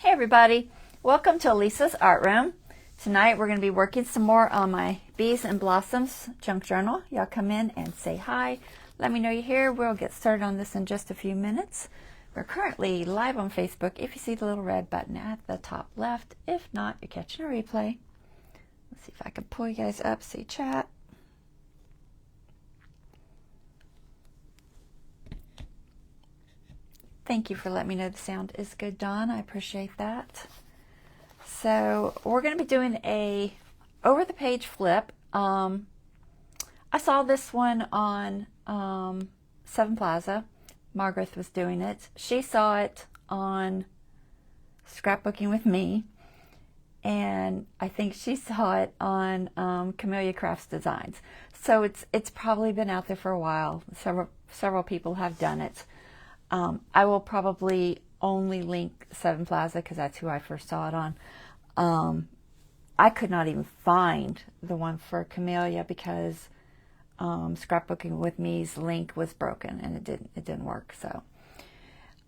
Hey everybody, welcome to Elisa's Art Room. Tonight we're going to be working some more on my Bees and Blossoms junk journal. Y'all come in and say hi. Let me know you're here. We'll get started on this in just a few minutes. We're currently live on Facebook if you see the little red button at the top left. If not, you're catching a replay. Let's see if I can pull you guys up, see chat. Thank you for letting me know the sound is good, Dawn. I appreciate that. So we're going to be doing a over the page flip. I saw this one on Sevenplaza. Margreth was doing it. She saw it on Scrapbooking with me, and I think she saw it on Camellia Crafts Designs. So it's probably been out there for a while. Several people have done it. I will probably only link Sevenplaza because that's who I first saw it on. I could not even find the one for Camellia because Scrapbooking with me's link was broken and it didn't work. So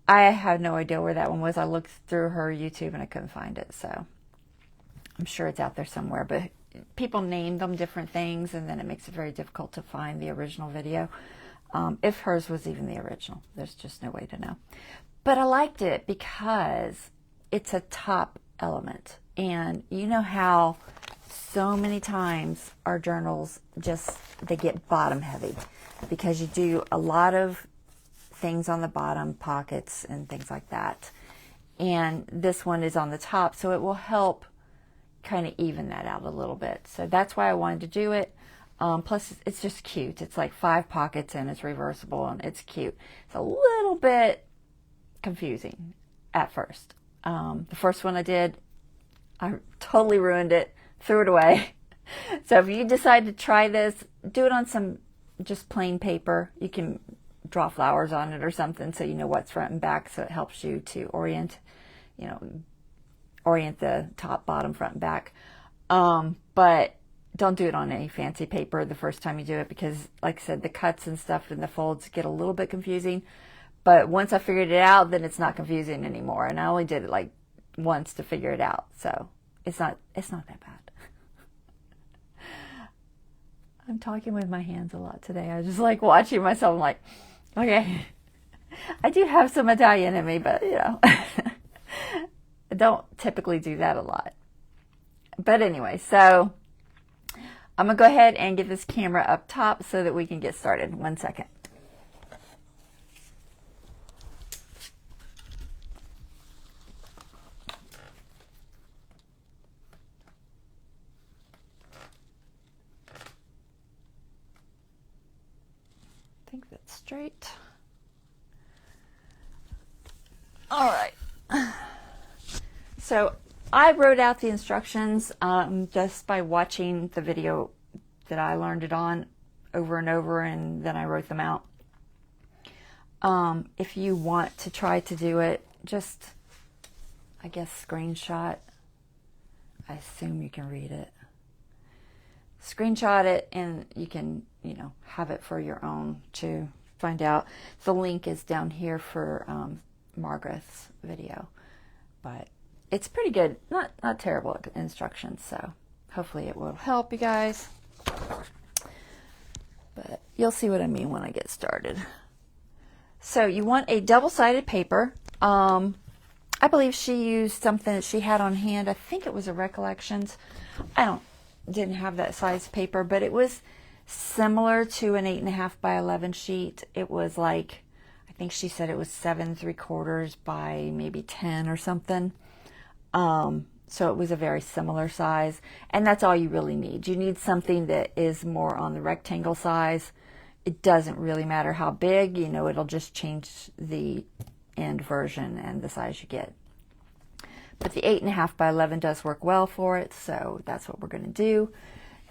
I had no idea where that one was. I looked through her YouTube and I couldn't find it. So I'm sure it's out there somewhere, but people name them different things and then it makes it very difficult to find the original video. If hers was even the original, there's just no way to know. But I liked it because it's a top element. And you know how so many times our journals they get bottom heavy because you do a lot of things on the bottom, pockets and things like that. And this one is on the top, so it will help kind of even that out a little bit. So that's why I wanted to do it. Plus, it's just cute. It's like 5 pockets and it's reversible and it's cute. It's a little bit confusing at first. The first one I did, I totally ruined it, threw it away. So if you decide to try this, do it on some just plain paper. You can draw flowers on it or something so you know what's front and back, so it helps you to orient the top, bottom, front, and back. But don't do it on any fancy paper the first time you do it because, like I said, the cuts and stuff and the folds get a little bit confusing. But once I figured it out, then it's not confusing anymore. And I only did it like once to figure it out, so it's not that bad. I'm talking with my hands a lot today. I just like watching myself. I'm like, okay, I do have some Italian in me, but I don't typically do that a lot. But anyway, so I'm going to go ahead and get this camera up top so that we can get started. 1 second. I think that's straight. All right. So I wrote out the instructions just by watching the video that I learned it on over and over, and then I wrote them out. If you want to try to do it, just, I guess, screenshot. I assume you can read it. Screenshot it, and you can, have it for your own to find out. The link is down here for Margreth's video, but it's pretty good, not terrible instructions, so hopefully it will help you guys. But you'll see what I mean when I get started. So you want a double-sided paper. I believe she used something that she had on hand. I think it was a Recollections. Didn't have that size paper, but it was similar to an 8.5 by 11 sheet. It was like, I think she said it was 7 3/4 by maybe 10 or something. So it was a very similar size, and that's all you really need. You need something that is more on the rectangle size. It doesn't really matter how big, it'll just change the end version and the size you get. But the 8.5 by 11 does work well for it, so that's what we're going to do.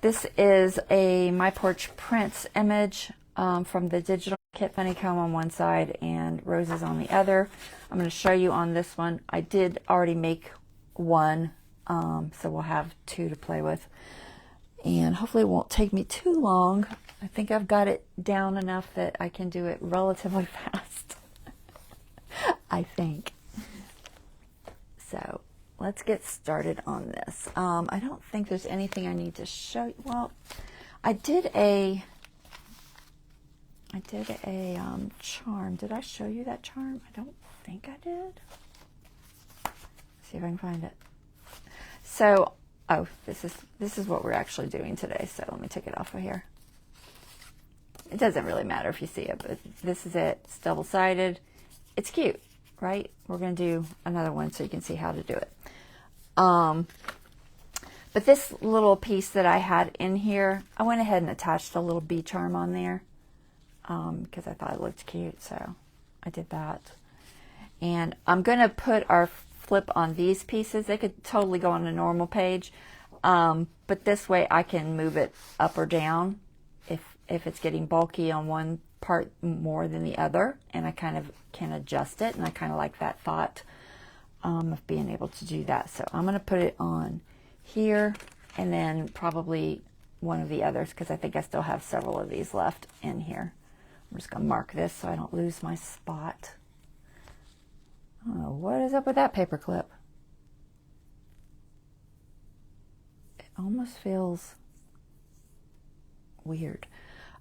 This is a My Porch Prints image from the digital kit. Honeycomb on one side and roses on the other. I'm going to show you on this one. I did already make one, so we'll have 2 to play with. And hopefully it won't take me too long. I think I've got it down enough that I can do it relatively fast. I think. So let's get started on this. I don't think there's anything I need to show you. Well, I did a charm. Did I show you that charm? I don't think I did. Let's see if I can find it. So, oh, this is what we're actually doing today. So let me take it off of here. It doesn't really matter if you see it, but this is it. It's double-sided. It's cute, right? We're going to do another one so you can see how to do it. But this little piece that I had in here, I went ahead and attached a little bee charm on there because I thought it looked cute, so I did that. And I'm going to put our flip on these pieces. They could totally go on a normal page, but this way I can move it up or down if it's getting bulky on one part more than the other, and I kind of can adjust it, and I kind of like that thought of being able to do that. So I'm going to put it on here, and then probably one of the others, because I think I still have several of these left in here. I'm just going to mark this so I don't lose my spot. Oh, what is up with that paper clip? It almost feels weird.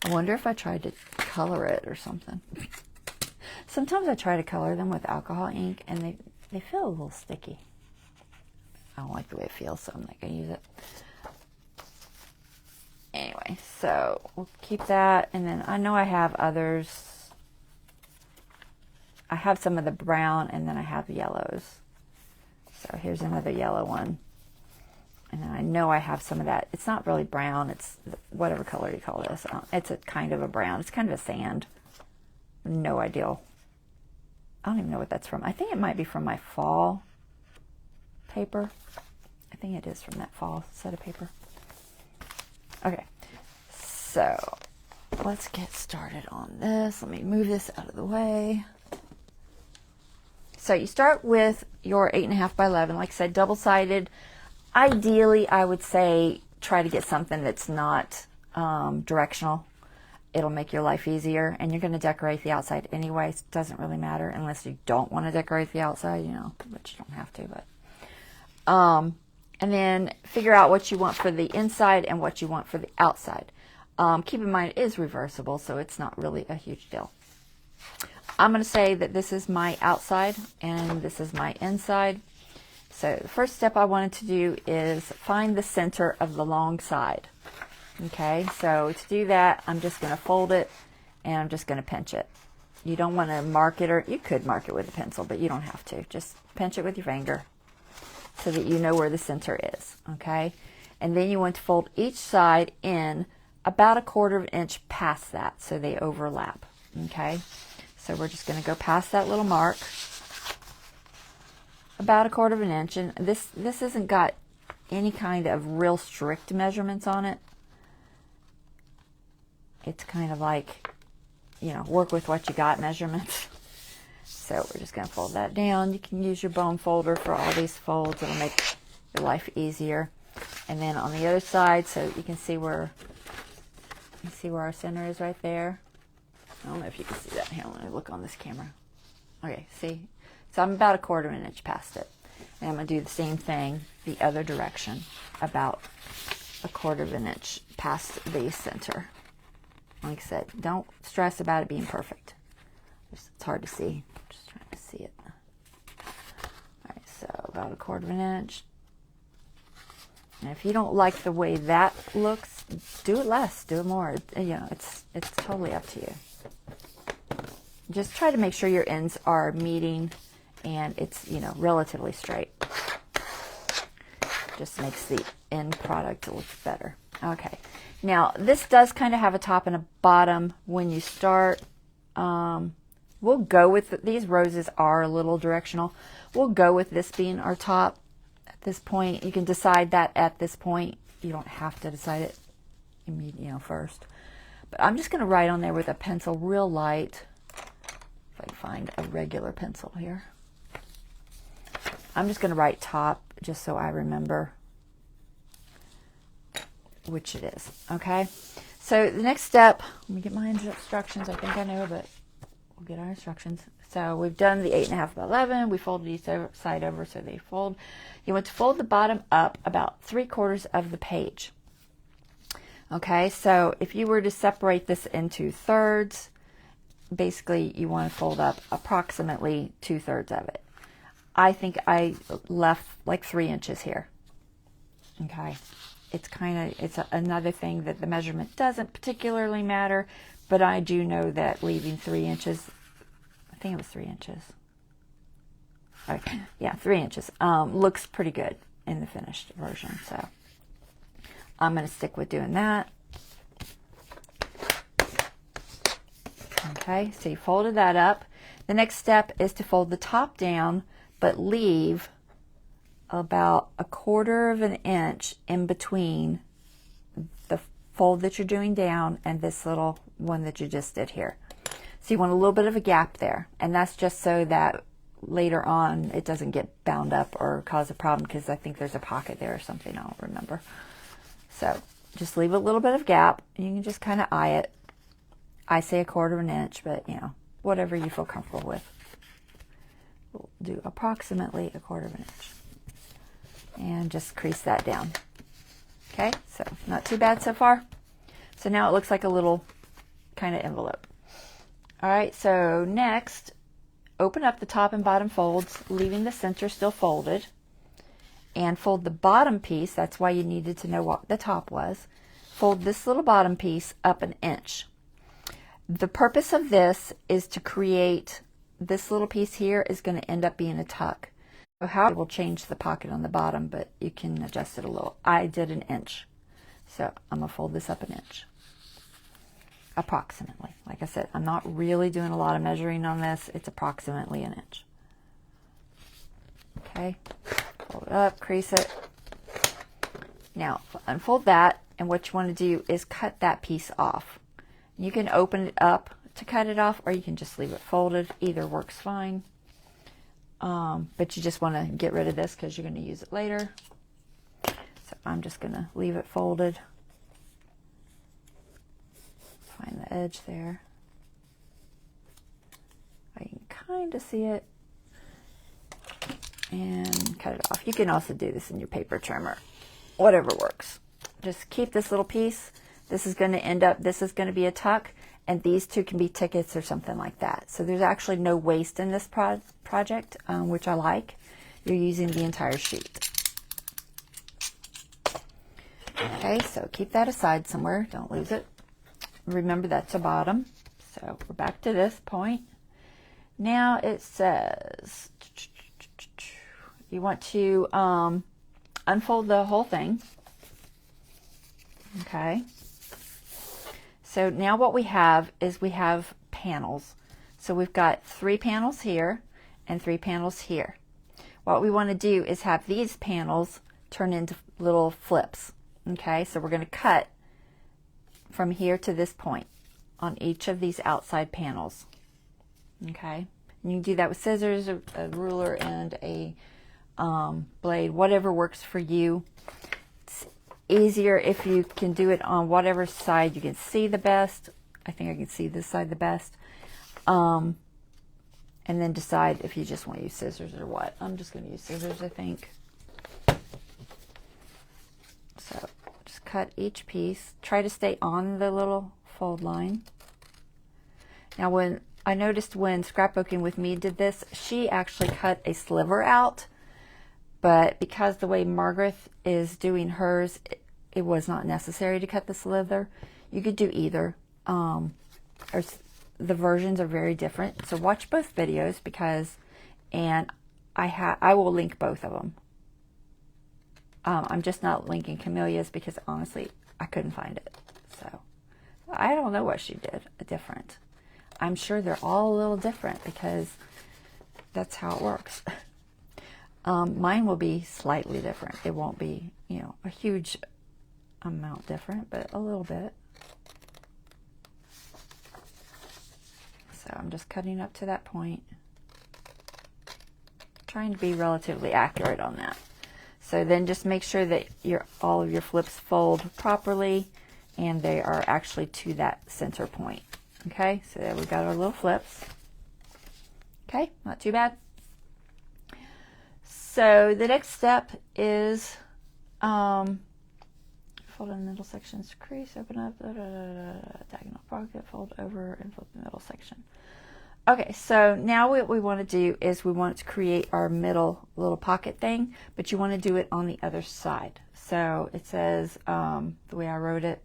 I wonder if I tried to color it or something. Sometimes I try to color them with alcohol ink and they feel a little sticky. I don't like the way it feels, so I'm not going to use it. Anyway, so we'll keep that, and then I know I have others. I have some of the brown, and then I have yellows. So here's another yellow one. And then I know I have some of that. It's not really brown. It's whatever color you call this. It's a kind of a brown. It's kind of a sand. No idea. I don't even know what that's from. I think it might be from my fall paper. I think it is from that fall set of paper. Okay. So let's get started on this. Let me move this out of the way. So you start with your 8.5 by 11. Like I said, double-sided. Ideally, I would say try to get something that's not directional. It'll make your life easier, and you're going to decorate the outside anyway. It doesn't really matter unless you don't want to decorate the outside, you know, but you don't have to. But and then figure out what you want for the inside and what you want for the outside. Keep in mind it is reversible, so it's not really a huge deal. I'm going to say that this is my outside and this is my inside. So the first step I wanted to do is find the center of the long side. Okay, so to do that, I'm just going to fold it and I'm just going to pinch it. You don't want to mark it, or you could mark it with a pencil, but you don't have to. Just pinch it with your finger so that you know where the center is. Okay, and then you want to fold each side in about 1/4 inch past that so they overlap. Okay, so we're just going to go past that little mark. About 1/4 inch, and this hasn't got any kind of real strict measurements on it. It's kind of like, you know, work with what you got measurements. So we're just going to fold that down. You can use your bone folder for all these folds. It'll make your life easier. And then on the other side, so you can see where our center is right there. I don't know if you can see that. Here, let me look on this camera. Okay, see? So I'm about 1/4 inch past it. And I'm going to do the same thing the other direction, about 1/4 inch past the center. Like I said, don't stress about it being perfect. It's hard to see. I'm just trying to see it. Alright, so about 1/4 inch. And if you don't like the way that looks, do it less, do it more. You know, it's totally up to you. Just try to make sure your ends are meeting and it's, you know, relatively straight. Just makes the end product look better. Okay, now this does kind of have a top and a bottom when you start. We'll go with, these roses are a little directional. We'll go with this being our top at this point. You can decide that at this point. You don't have to decide it immediately, you know, first. But I'm just going to write on there with a pencil real light. If I can find a regular pencil here. I'm just going to write top just so I remember which it is. Okay, so the next step, let me get my instructions. I think I know, but we'll get our instructions. So we've done the 8.5 by 11. We folded each side over so they fold. You want to fold the bottom up about 3/4 of the page. Okay, so if you were to separate this into thirds, basically you want to fold up approximately 2/3 of it. I think I left like 3 inches here. Okay, it's another thing that the measurement doesn't particularly matter, but I do know that leaving 3 inches, I think it was 3 inches. All right, yeah, 3 inches looks pretty good in the finished version. So I'm going to stick with doing that. Okay, so you folded that up. The next step is to fold the top down, but leave about 1/4 of an inch in between the fold that you're doing down and this little one that you just did here. So you want a little bit of a gap there, and that's just so that later on it doesn't get bound up or cause a problem, because I think there's a pocket there or something, I don't remember. So just leave a little bit of gap, and you can just kind of eye it. I say 1/4 of an inch, but you know, whatever you feel comfortable with. We'll do approximately 1/4 of an inch. And just crease that down. Okay, so not too bad so far. So now it looks like a little kind of envelope. All right, so next, open up the top and bottom folds, leaving the center still folded, and fold the bottom piece. That's why you needed to know what the top was. Fold this little bottom piece up 1 inch. The purpose of this is to create, this little piece here is going to end up being a tuck. So how it will change the pocket on the bottom, but you can adjust it a little. I did 1 inch. So I'm going to fold this up 1 inch. Approximately. Like I said, I'm not really doing a lot of measuring on this. It's approximately 1 inch. Okay. Fold it up, crease it. Now unfold that, and what you want to do is cut that piece off. You can open it up to cut it off, or you can just leave it folded. Either works fine. But you just want to get rid of this because you're going to use it later. So I'm just going to leave it folded. Find the edge there. I can kind of see it. And cut it off. You can also do this in your paper trimmer. Whatever works. Just keep this little piece. This is going to end up, this is going to be a tuck, and these two can be tickets or something like that. So there's actually no waste in this project, which I like. You're using the entire sheet. Okay, so keep that aside somewhere. Don't lose it. Remember that's a bottom. So we're back to this point. Now it says you want to unfold the whole thing. Okay. So now what we have is we have panels. So we've got 3 panels here and 3 panels here. What we want to do is have these panels turn into little flips. Okay, so we're going to cut from here to this point on each of these outside panels. Okay, and you can do that with scissors, a ruler, and a blade, whatever works for you. It's easier if you can do it on whatever side you can see the best. I think I can see this side the best. And then decide if you just want to use scissors or what. I'm just going to use scissors, I think. So just cut each piece. Try to stay on the little fold line. Now when I noticed when Scrapbooking with Me did this, she actually cut a sliver out. But because the way Margreth is doing hers, it was not necessary to cut the sliver. You could do either. The versions are very different. So watch both videos and I will link both of them. I'm just not linking Camillea's because honestly, I couldn't find it. So I don't know what she did different. I'm sure they're all a little different because that's how it works. Mine will be slightly different. It won't be, you know, a huge amount different, but a little bit. So I'm just cutting up to that point. Trying to be relatively accurate on that. So then just make sure that all of your flips fold properly and they are actually to that center point. Okay, so there we got our little flips. Okay, not too bad. So the next step is fold in the middle sections, crease, open up, diagonal pocket, fold over, and flip the middle section. Okay, so now what we want to do is we want to create our middle little pocket thing, but you want to do it on the other side. So it says, the way I wrote it,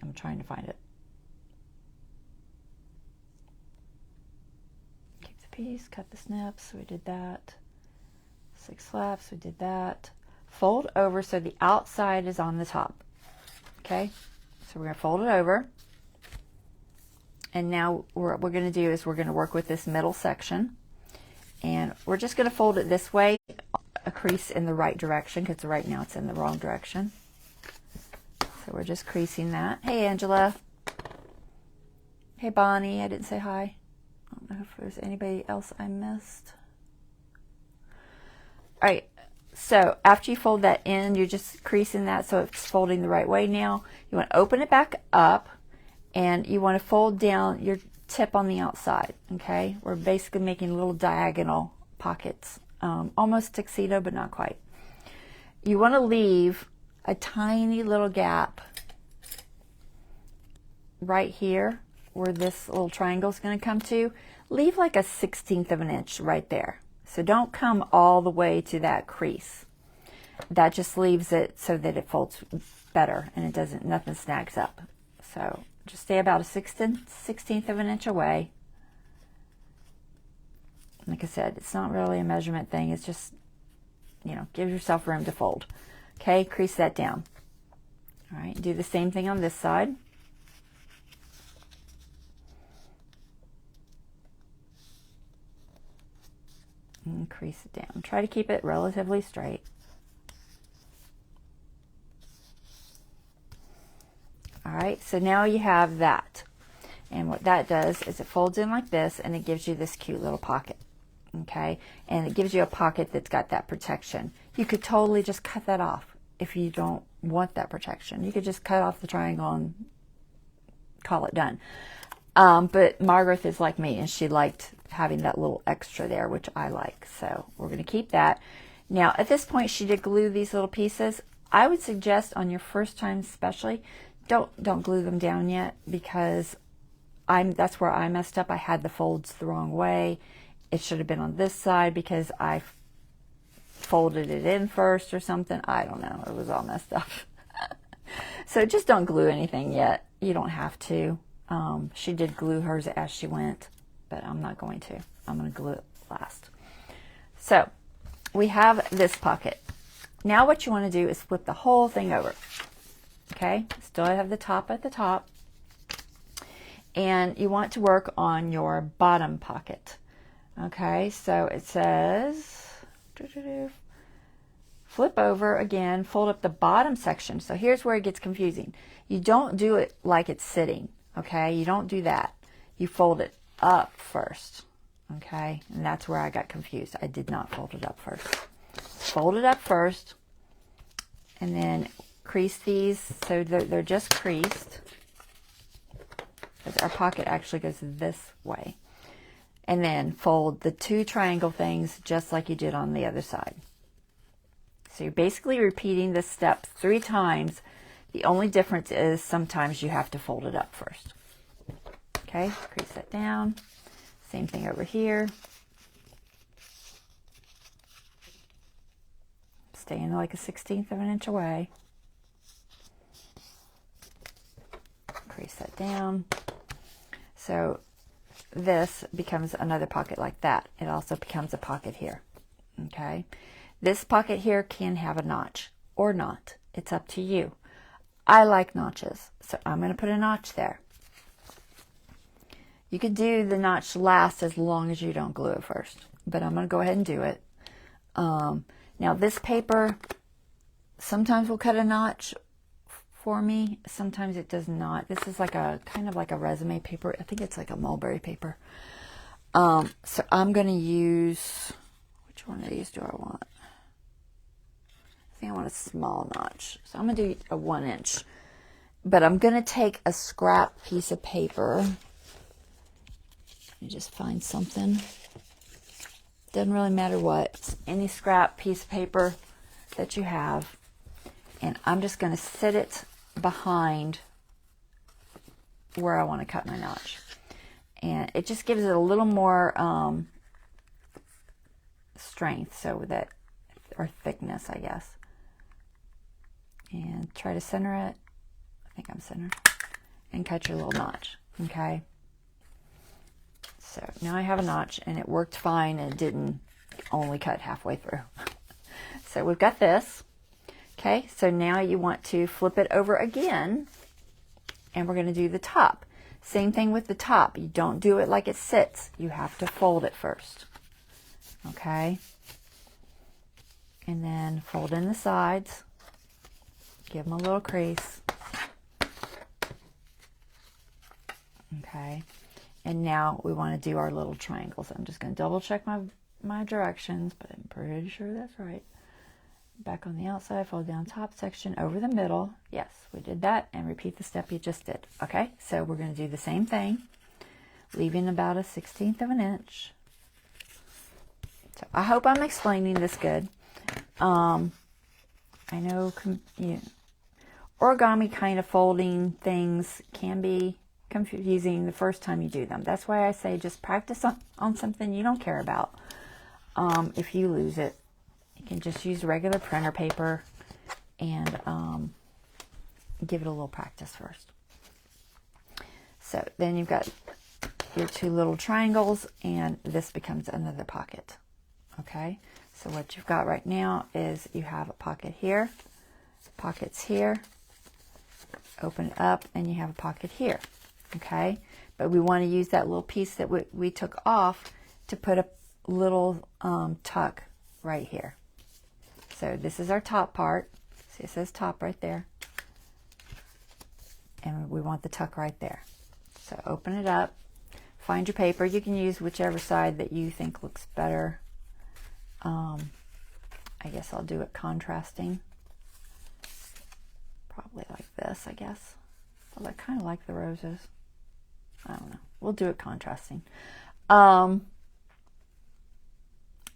I'm trying to find it. Keep the piece, cut the snips, so we did that. 6 flaps, we did that. Fold over so the outside is on the top. Okay, so we're going to fold it over. And now what we're going to do is we're going to work with this middle section. And we're just going to fold it this way, a crease in the right direction, because right now it's in the wrong direction. So we're just creasing that. Hey, Angela. Hey, Bonnie. I didn't say hi. I don't know if there's anybody else I missed. All right. So after you fold that in, you're just creasing that so it's folding the right way now. You want to open it back up, and you want to fold down your tip on the outside. Okay. We're basically making little diagonal pockets. Almost tuxedo, but not quite. You want to leave a tiny little gap right here where this little triangle is going to come to. Leave like a 1/16 of an inch right there. So don't come all the way to that crease. That just leaves it so that it folds better and it doesn't, nothing snags up. So just stay about a 1/16 of an inch away. Like I said, it's not really a measurement thing. It's just, you know, give yourself room to fold. Okay, crease that down. All right, do the same thing on this side. And crease it down. Try to keep it relatively straight. All right, so now you have that. And what that does is it folds in like this, and it gives you this cute little pocket. Okay, and it gives you a pocket that's got that protection. You could totally just cut that off if you don't want that protection. You could just cut off the triangle and call it done. But Margreth is like me, and she liked having that little extra there, which I like. So we're going to keep that. Now, at this point, she did glue these little pieces. I would suggest on your first time especially, don't glue them down yet, because that's where I messed up. I had the folds the wrong way. It should have been on this side because I folded it in first or something. I don't know. It was all messed up. So just don't glue anything yet. You don't have to. She did glue hers as she went, but I'm not going to. I'm going to glue it last. So we have this pocket. Now what you want to do is flip the whole thing over. Okay, still have the top at the top. And you want to work on your bottom pocket. Okay, so it says, flip over again, fold up the bottom section. So here's where it gets confusing. You don't do it like it's sitting, okay? You don't do that. You fold it up first, okay? And that's where I got confused. I did not fold it up first. Fold it up first, and then crease these so they're just creased. Our pocket actually goes this way. And then fold the 2 triangle things just like you did on the other side. So you're basically repeating this step 3 times. The only difference is sometimes you have to fold it up first. Okay, crease that down. Same thing over here. Staying like a 1/16 of an inch away. Crease that down. So this becomes another pocket like that. It also becomes a pocket here. Okay, this pocket here can have a notch or not. It's up to you. I like notches, so I'm going to put a notch there. You could do the notch last as long as you don't glue it first, but I'm going to go ahead and do it. Now this paper sometimes will cut a notch for me, sometimes it does not. This is like a kind of like a resume paper. I think it's like a mulberry paper. So I'm going to use, which one of these do I want? I think I want a small notch. So I'm going to do a 1 inch. But I'm going to take a scrap piece of paper. You just find something. Doesn't really matter what. It's any scrap piece of paper that you have. And I'm just going to sit it behind where I want to cut my notch. And it just gives it a little more strength, so that, or thickness, I guess. And try to center it. I think I'm centered. And cut your little notch. Okay. So now I have a notch, and it worked fine, and it didn't only cut halfway through. So we've got this. Okay, so now you want to flip it over again, and we're going to do the top. Same thing with the top. You don't do it like it sits. You have to fold it first. Okay. And then fold in the sides. Give them a little crease. Okay. And now we want to do our little triangles. I'm just going to double check my directions, but I'm pretty sure that's right. Back on the outside, fold down top section over the middle. Yes, we did that, and repeat the step you just did. Okay, so we're going to do the same thing, leaving about a 1/16 of an inch. So I hope I'm explaining this good. I know origami kind of folding things can be confusing the first time you do them. That's why I say just practice on something you don't care about. If you lose it, you can just use regular printer paper and give it a little practice first. So then you've got your two little triangles, and this becomes another pocket. Okay, so what you've got right now is you have a pocket here, pockets here, open it up, and you have a pocket here. Okay, but we want to use that little piece that we took off to put a little tuck right here. So this is our top part. See, it says top right there. And we want the tuck right there. So open it up. Find your paper. You can use whichever side that you think looks better. I guess I'll do it contrasting. Probably like this, I guess. I kind of like the roses. I don't know. We'll do it contrasting.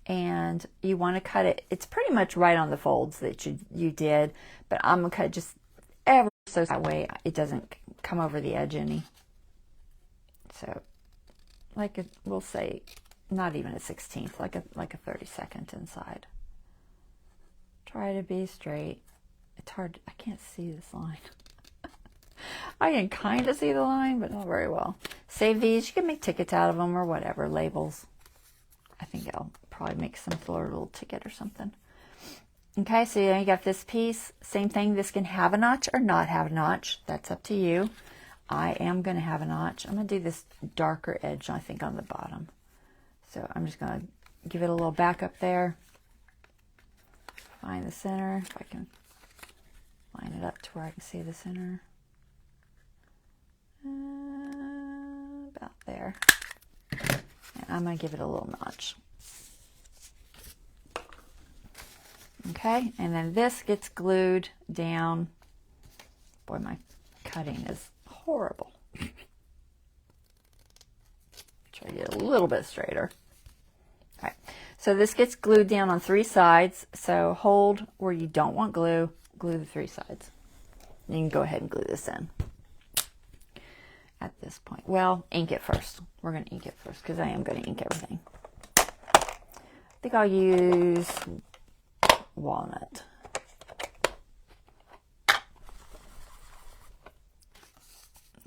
And you want to cut it. It's pretty much right on the folds that you did, but I'm going to cut just ever so that way it doesn't come over the edge any. So, we'll say not even a 1/16, like a 32nd inside. Try to be straight. It's hard. I can't see this line. I can kind of see the line, but not very well. Save these. You can make tickets out of them or whatever, labels. I think I'll probably make some sort of little ticket or something. Okay, so now you got this piece. Same thing. This can have a notch or not have a notch. That's up to you. I am going to have a notch. I'm going to do this darker edge, I think, on the bottom. So I'm just going to give it a little back up there. Find the center. If I can line it up to where I can see the center. About there. And I'm going to give it a little notch. Okay, and then this gets glued down. Boy, my cutting is horrible. Try to get a little bit straighter. All right, so this gets glued down on 3 sides. So hold where you don't want glue, glue the 3 sides. You can go ahead and glue this in at this point. Well, ink it first. We're going to ink it first because I am going to ink everything. I think I'll use walnut.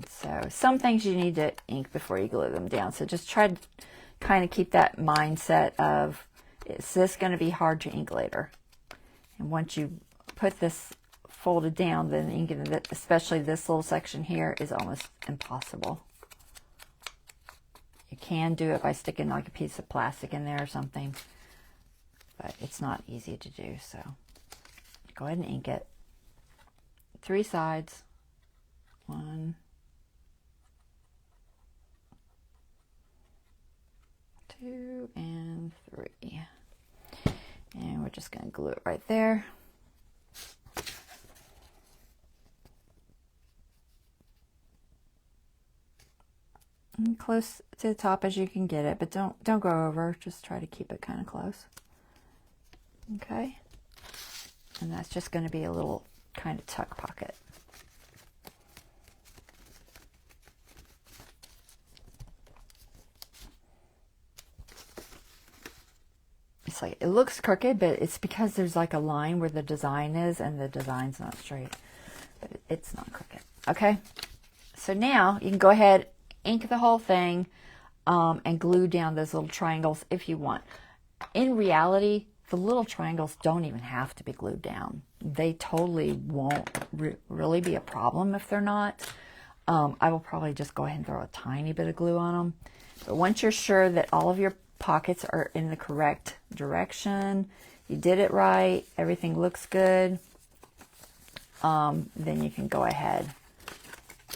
So some things you need to ink before you glue them down. So just try to kind of keep that mindset of, is this going to be hard to ink later? And once you put this folded down, then inking it, especially this little section here, is almost impossible. You can do it by sticking like a piece of plastic in there or something, but it's not easy to do. So go ahead and ink it. 3 sides. 1, 2, and 3. And we're just going to glue it right there. And close to the top as you can get it, but don't go over. Just try to keep it kind of close. Okay. And that's just going to be a little kind of tuck pocket. It's like, it looks crooked, but it's because there's like a line where the design is, and the design's not straight, but it's not crooked. Okay. So now you can go ahead, ink the whole thing, and glue down those little triangles if you want. In reality, the little triangles don't even have to be glued down. They totally won't really be a problem if they're not. I will probably just go ahead and throw a tiny bit of glue on them. But once you're sure that all of your pockets are in the correct direction, you did it right, everything looks good, then you can go ahead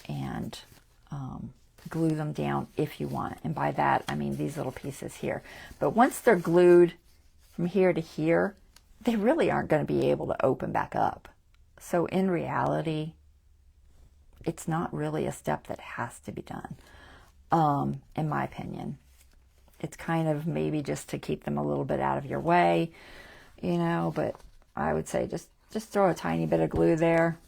and glue them down if you want. And by that, I mean these little pieces here. But once they're glued from here to here, they really aren't going to be able to open back up. So in reality, it's not really a step that has to be done, in my opinion. It's kind of maybe just to keep them a little bit out of your way, you know, but I would say just throw a tiny bit of glue there.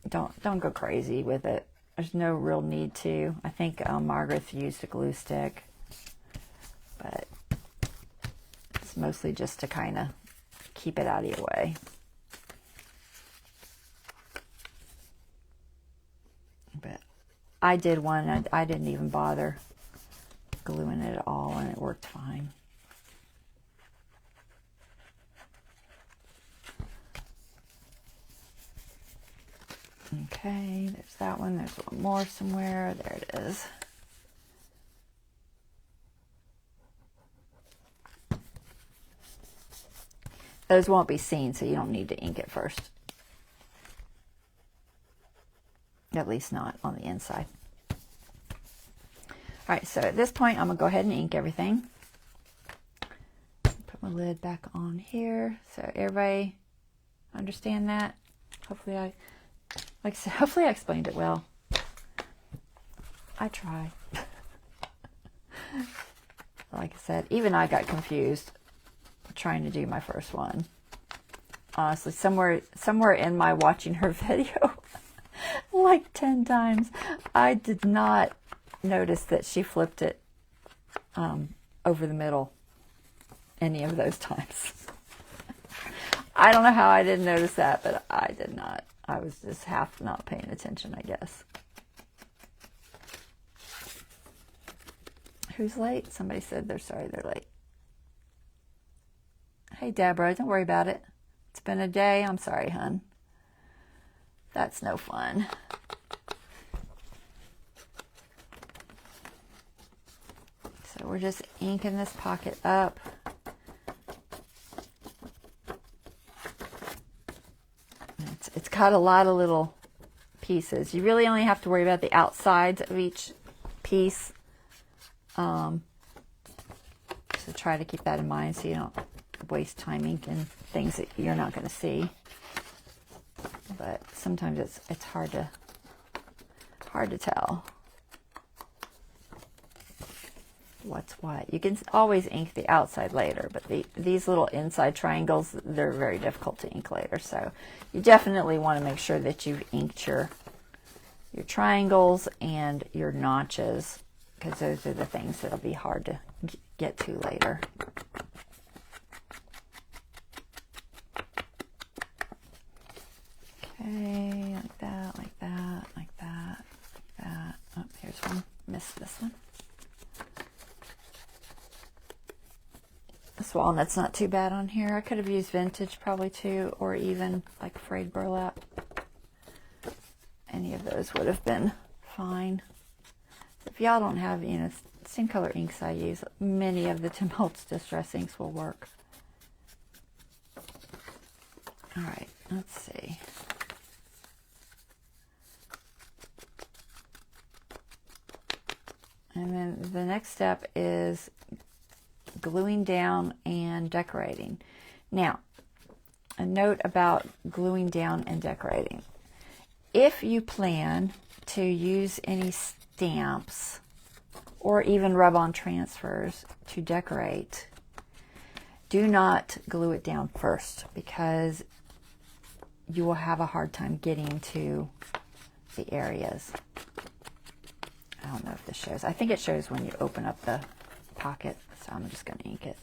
Don't go crazy with it. There's no real need to. I think Margreth used a glue stick, but it's mostly just to kind of keep it out of your way. But I did one, I didn't even bother gluing it at all, and it worked fine. Okay, there's that one. There's one more somewhere. There it is. Those won't be seen, so you don't need to ink it first. At least not on the inside. All right, so at this point, I'm going to go ahead and ink everything. Put my lid back on here. So everybody understand that? Hopefully like I said, hopefully I explained it well. I try. Like I said, even I got confused trying to do my first one. Honestly, somewhere in my watching her video, like 10 times, I did not notice that she flipped it over the middle any of those times. I don't know how I didn't notice that, but I did not. I was just half not paying attention, I guess. Who's late? Somebody said they're sorry they're late. Hey, Deborah, don't worry about it. It's been a day. I'm sorry, hun. That's no fun. So we're just inking this pocket up. It's got a lot of little pieces. You really only have to worry about the outsides of each piece. So try to keep that in mind so you don't waste time inking things that you're not going to see. But sometimes it's hard to tell what's what. You can always ink the outside later, but these little inside triangles, they're very difficult to ink later. So you definitely want to make sure that you've inked your triangles and your notches, because those are the things that'll be hard to get to later. Okay, like that, like that, like that, like that. Oh, here's one. Missed this one. This walnut's not too bad on here. I could have used vintage probably too, or even like frayed burlap. Any of those would have been fine. If y'all don't have, same color inks I use, many of the Tim Holtz Distress inks will work. All right, let's see. And then the next step is gluing down and decorating. Now, a note about gluing down and decorating. If you plan to use any stamps or even rub-on transfers to decorate, do not glue it down first, because you will have a hard time getting to the areas. I don't know if this shows. I think it shows when you open up the pocket, so I'm just going to ink it.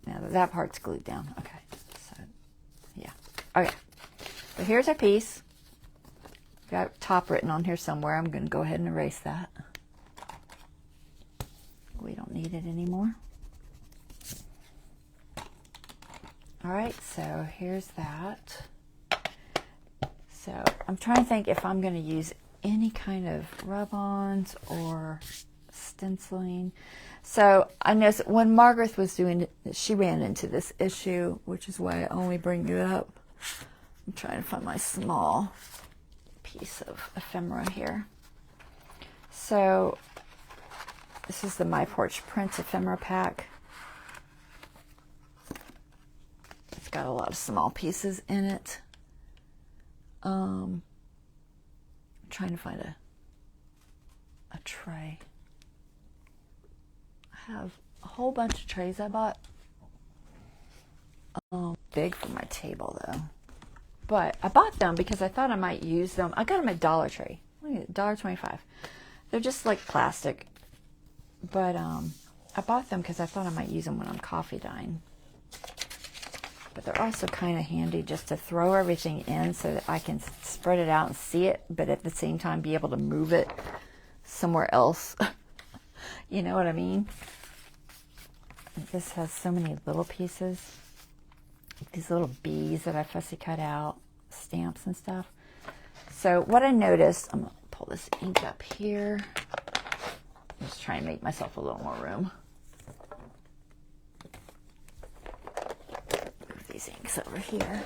Now that part's glued down. Okay, so yeah. Okay, so here's our piece. Got top written on here somewhere. I'm going to go ahead and erase that. We don't need it anymore. All right, so here's that. So I'm trying to think if I'm going to use any kind of rub-ons or stenciling. So I know when Margreth was doing it, she ran into this issue, which is why I only bring it up. I'm trying to find my small piece of ephemera here. So this is the My Porch Prints ephemera pack. It's got a lot of small pieces in it. I'm trying to find a tray. I have a whole bunch of trays I bought. Big for my table though. But I bought them because I thought I might use them. I got them at Dollar Tree. $1.25. They're just like plastic. But I bought them because I thought I might use them when I'm coffee dyeing. But they're also kind of handy just to throw everything in so that I can spread it out and see it, but at the same time be able to move it somewhere else. You know what I mean? This has so many little pieces. These little bees that I fussy cut out, stamps and stuff. So what I noticed, I'm going to pull this ink up here. I'm just trying to make myself a little more room. Move these inks over here.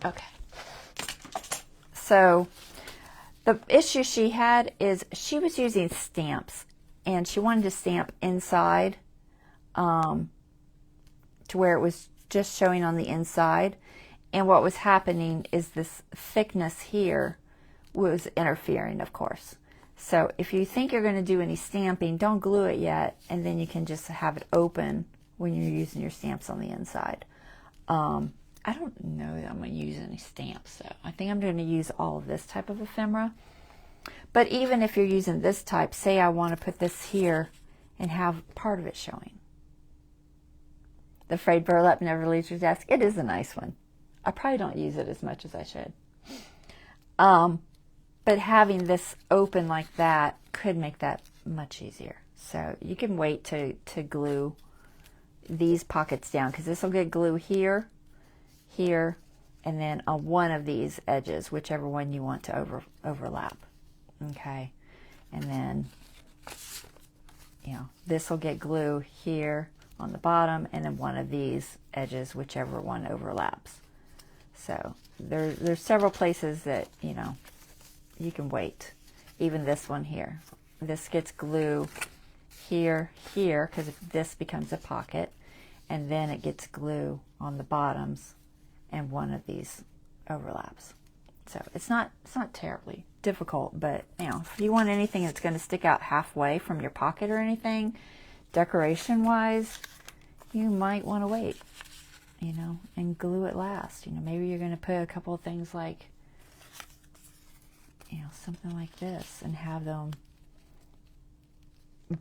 Okay. So the issue she had is she was using stamps, and she wanted to stamp inside to where it was just showing on the inside. And what was happening is this thickness here was interfering, of course. So if you think you're going to do any stamping, don't glue it yet, and then you can just have it open when you're using your stamps on the inside. I don't know that I'm going to use any stamps, so I think I'm going to use all of this type of ephemera. But even if you're using this type, say I want to put this here and have part of it showing. The frayed burlap never leaves your desk. It is a nice one. I probably don't use it as much as I should. But having this open like that could make that much easier. So you can wait to glue these pockets down, because this will get glue here, here, and then on one of these edges, whichever one you want to overlap. Okay, and then, you know, this will get glue here on the bottom, and then one of these edges, whichever one overlaps. So there's several places that, you know, you can wait. Even this one here, this gets glue here, here, because this becomes a pocket, and then it gets glue on the bottoms, and one of these overlaps. So it's not terribly difficult, but you know, if you want anything that's going to stick out halfway from your pocket or anything, decoration wise, you might want to wait, you know, and glue it last. You know, maybe you're going to put a couple of things like, you know, something like this, and have them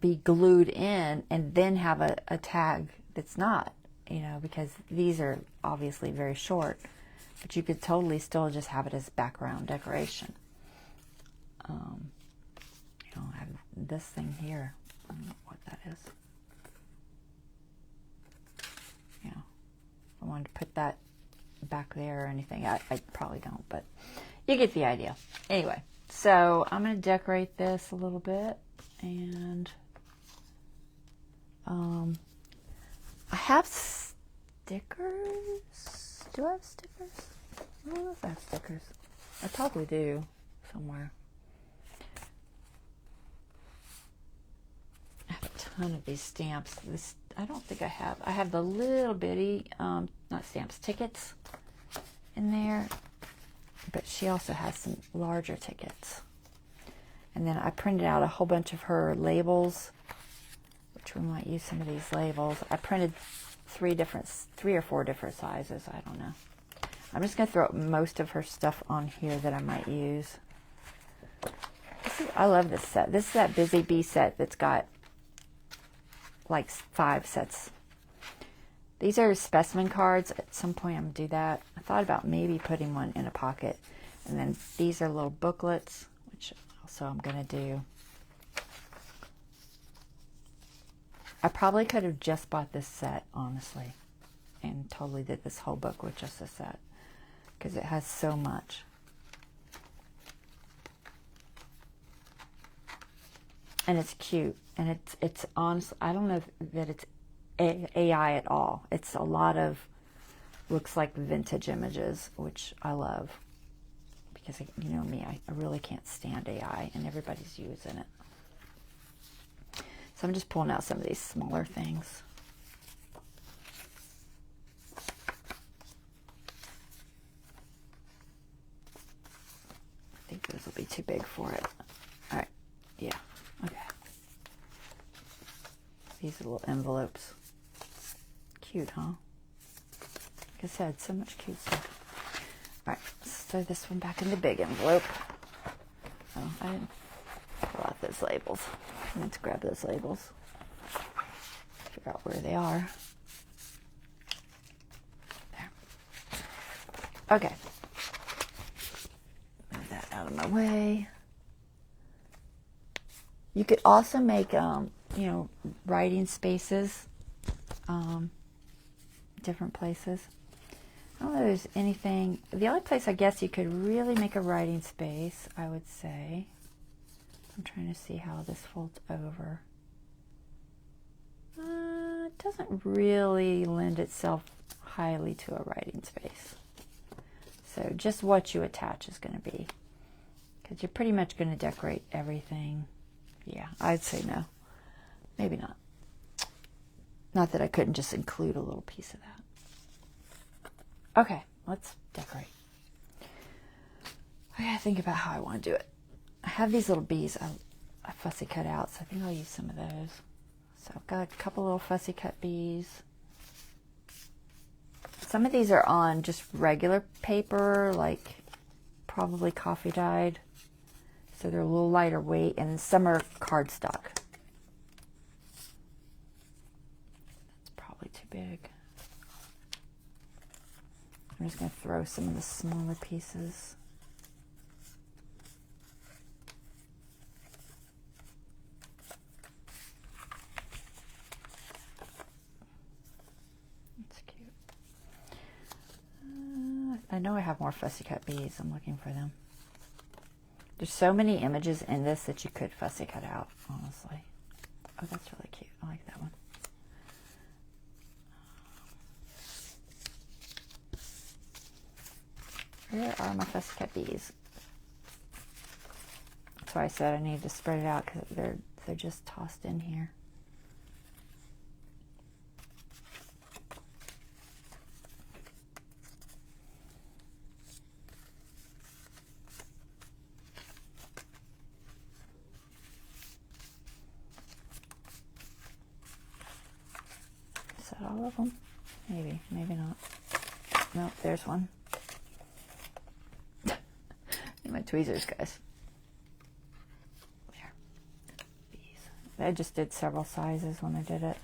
be glued in, and then have a tag that's not, you know, because these are obviously very short, but you could totally still just have it as background decoration. You know, I have this thing here. I don't know what that is. You know, if I wanted to put that back there or anything, I probably don't, but you get the idea. Anyway, so I'm going to decorate this a little bit, and I have stickers. Do I have stickers? I don't know if I have stickers. I probably do somewhere. I have a ton of these stamps. This, I don't think I have. I have the little bitty, not stamps, tickets in there. but she also has some larger tickets. And then I printed out a whole bunch of her labels, which we might use some of these labels. I printed three or four different sizes. I don't know. I'm just going to throw most of her stuff on here that I might use. I love this set. This is that Busy Bee set that's got like 5 sets. These are specimen cards. At some point I'm going to do that. I thought about maybe putting one in a pocket. And then these are little booklets, which also I'm going to do. I probably could have just bought this set, honestly, and totally did this whole book with just a set, because it has so much. And it's cute, and it's honestly, I don't know that it's AI at all. It's a lot of, looks like vintage images, which I love, because you know me, I really can't stand AI, and everybody's using it. So I'm just pulling out some of these smaller things. I think those will be too big for it. All right, yeah, okay. These are little envelopes. Cute, huh? Like I said, so much cute stuff. All right, let's throw this one back in the big envelope. Oh, I didn't pull out those labels. I meant to grab those labels. Figure out where they are. There. Okay. Move that out of my way. You could also make, you know, writing spaces, different places. I don't know if there's anything. The only place I guess you could really make a writing space, I would say. I'm trying to see how this folds over. It doesn't really lend itself highly to a writing space. So just what you attach is going to be. Because you're pretty much going to decorate everything. Yeah, I'd say no. Maybe not. Not that I couldn't just include a little piece of that. Okay, let's decorate. I gotta think about how I want to do it. I have these little bees I fussy cut out, so I think I'll use some of those. So I've got a couple little fussy cut bees. Some of these are on just regular paper, like probably coffee dyed. So they're a little lighter weight, and some are cardstock. That's probably too big. I'm just going to throw some of the smaller pieces. I know I have more fussy cut beads. I'm looking for them. There's so many images in this that you could fussy cut out, honestly. Oh, that's really cute. I like that one. Where are my fussy cut beads? That's why I said I need to spread it out, because they're just tossed in here. All of them? Maybe, maybe not. Nope, there's one. Need my tweezers, guys. There. These. I just did several sizes when I did it.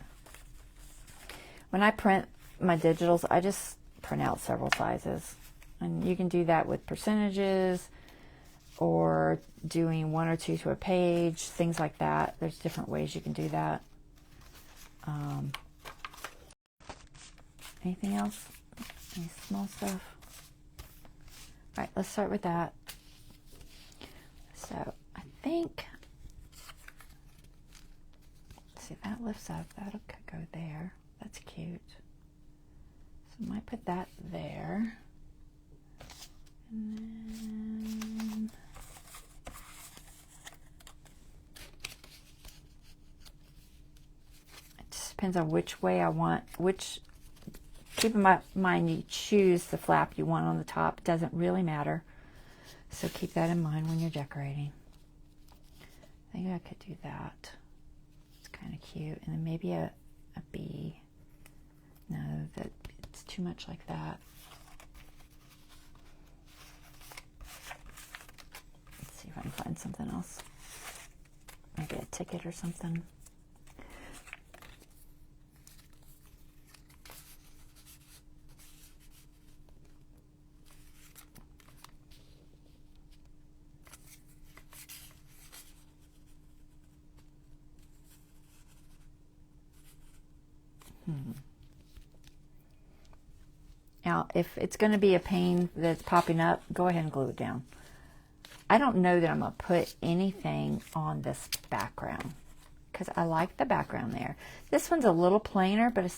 When I print my digitals, I just print out several sizes. And you can do that with percentages or doing 1 or 2 to a page, things like that. There's different ways you can do that. Anything else? Any small stuff? All right, let's start with that. So I think, let's see, that lifts up. That could go there. That's cute. So I might put that there. And then it just depends on which way I want, keep in mind you choose the flap you want on the top. It doesn't really matter. So keep that in mind when you're decorating. I think I could do that. It's kind of cute. And then maybe a bee. No, that it's too much like that. Let's see if I can find something else. Maybe a ticket or something. Now, if it's going to be a pane that's popping up, go ahead and glue it down. I don't know that I'm going to put anything on this background because I like the background there. This one's a little plainer, but I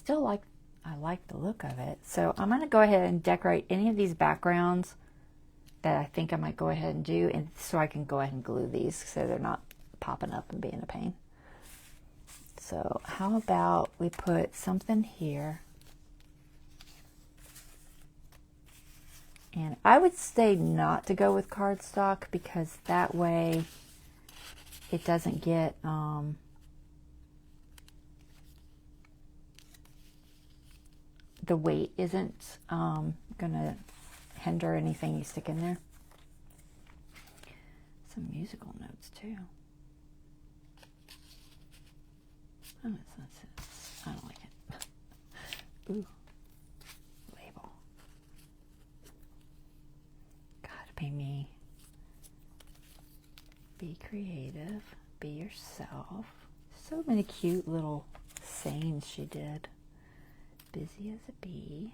like the look of it. So I'm going to go ahead and decorate any of these backgrounds that I think I might go ahead and do, and so I can go ahead and glue these so they're not popping up and being a pain. So how about we put something here? And I would say not to go with cardstock because that way it doesn't get the weight isn't gonna hinder anything you stick in there. Some musical notes too. Oh, I don't like it. Ooh. Label. Gotta be me. Be creative. Be yourself. So many cute little sayings she did. Busy as a bee.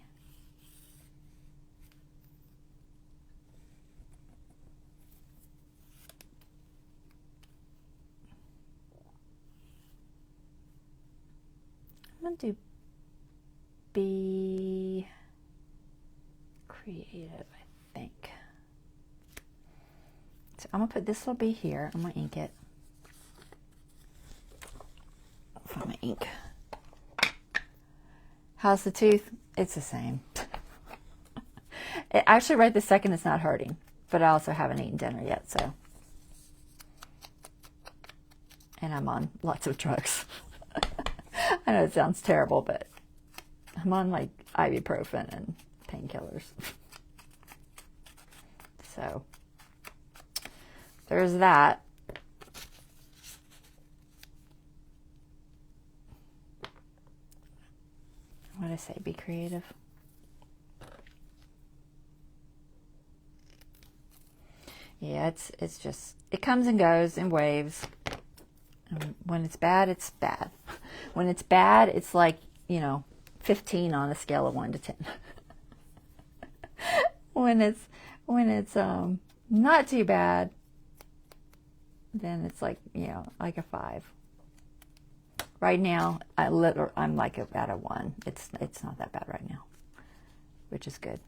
I'm going to do be creative, I think. So I'm going to put this little bee here. I'm going to ink it. Find my ink. How's the tooth? It's the same. Actually, right this second, it's not hurting. But I also haven't eaten dinner yet, so. And I'm on lots of drugs. I know it sounds terrible, but I'm on like ibuprofen and painkillers. So there's that. What did I say? Be creative. Yeah, it's just, it comes and goes in waves. And when it's bad, it's bad. When it's bad, it's like, 15 on a scale of 1 to 10. when it's not too bad, then it's like, like a 5. Right now, I'm like at a 1. It's not that bad right now, which is good.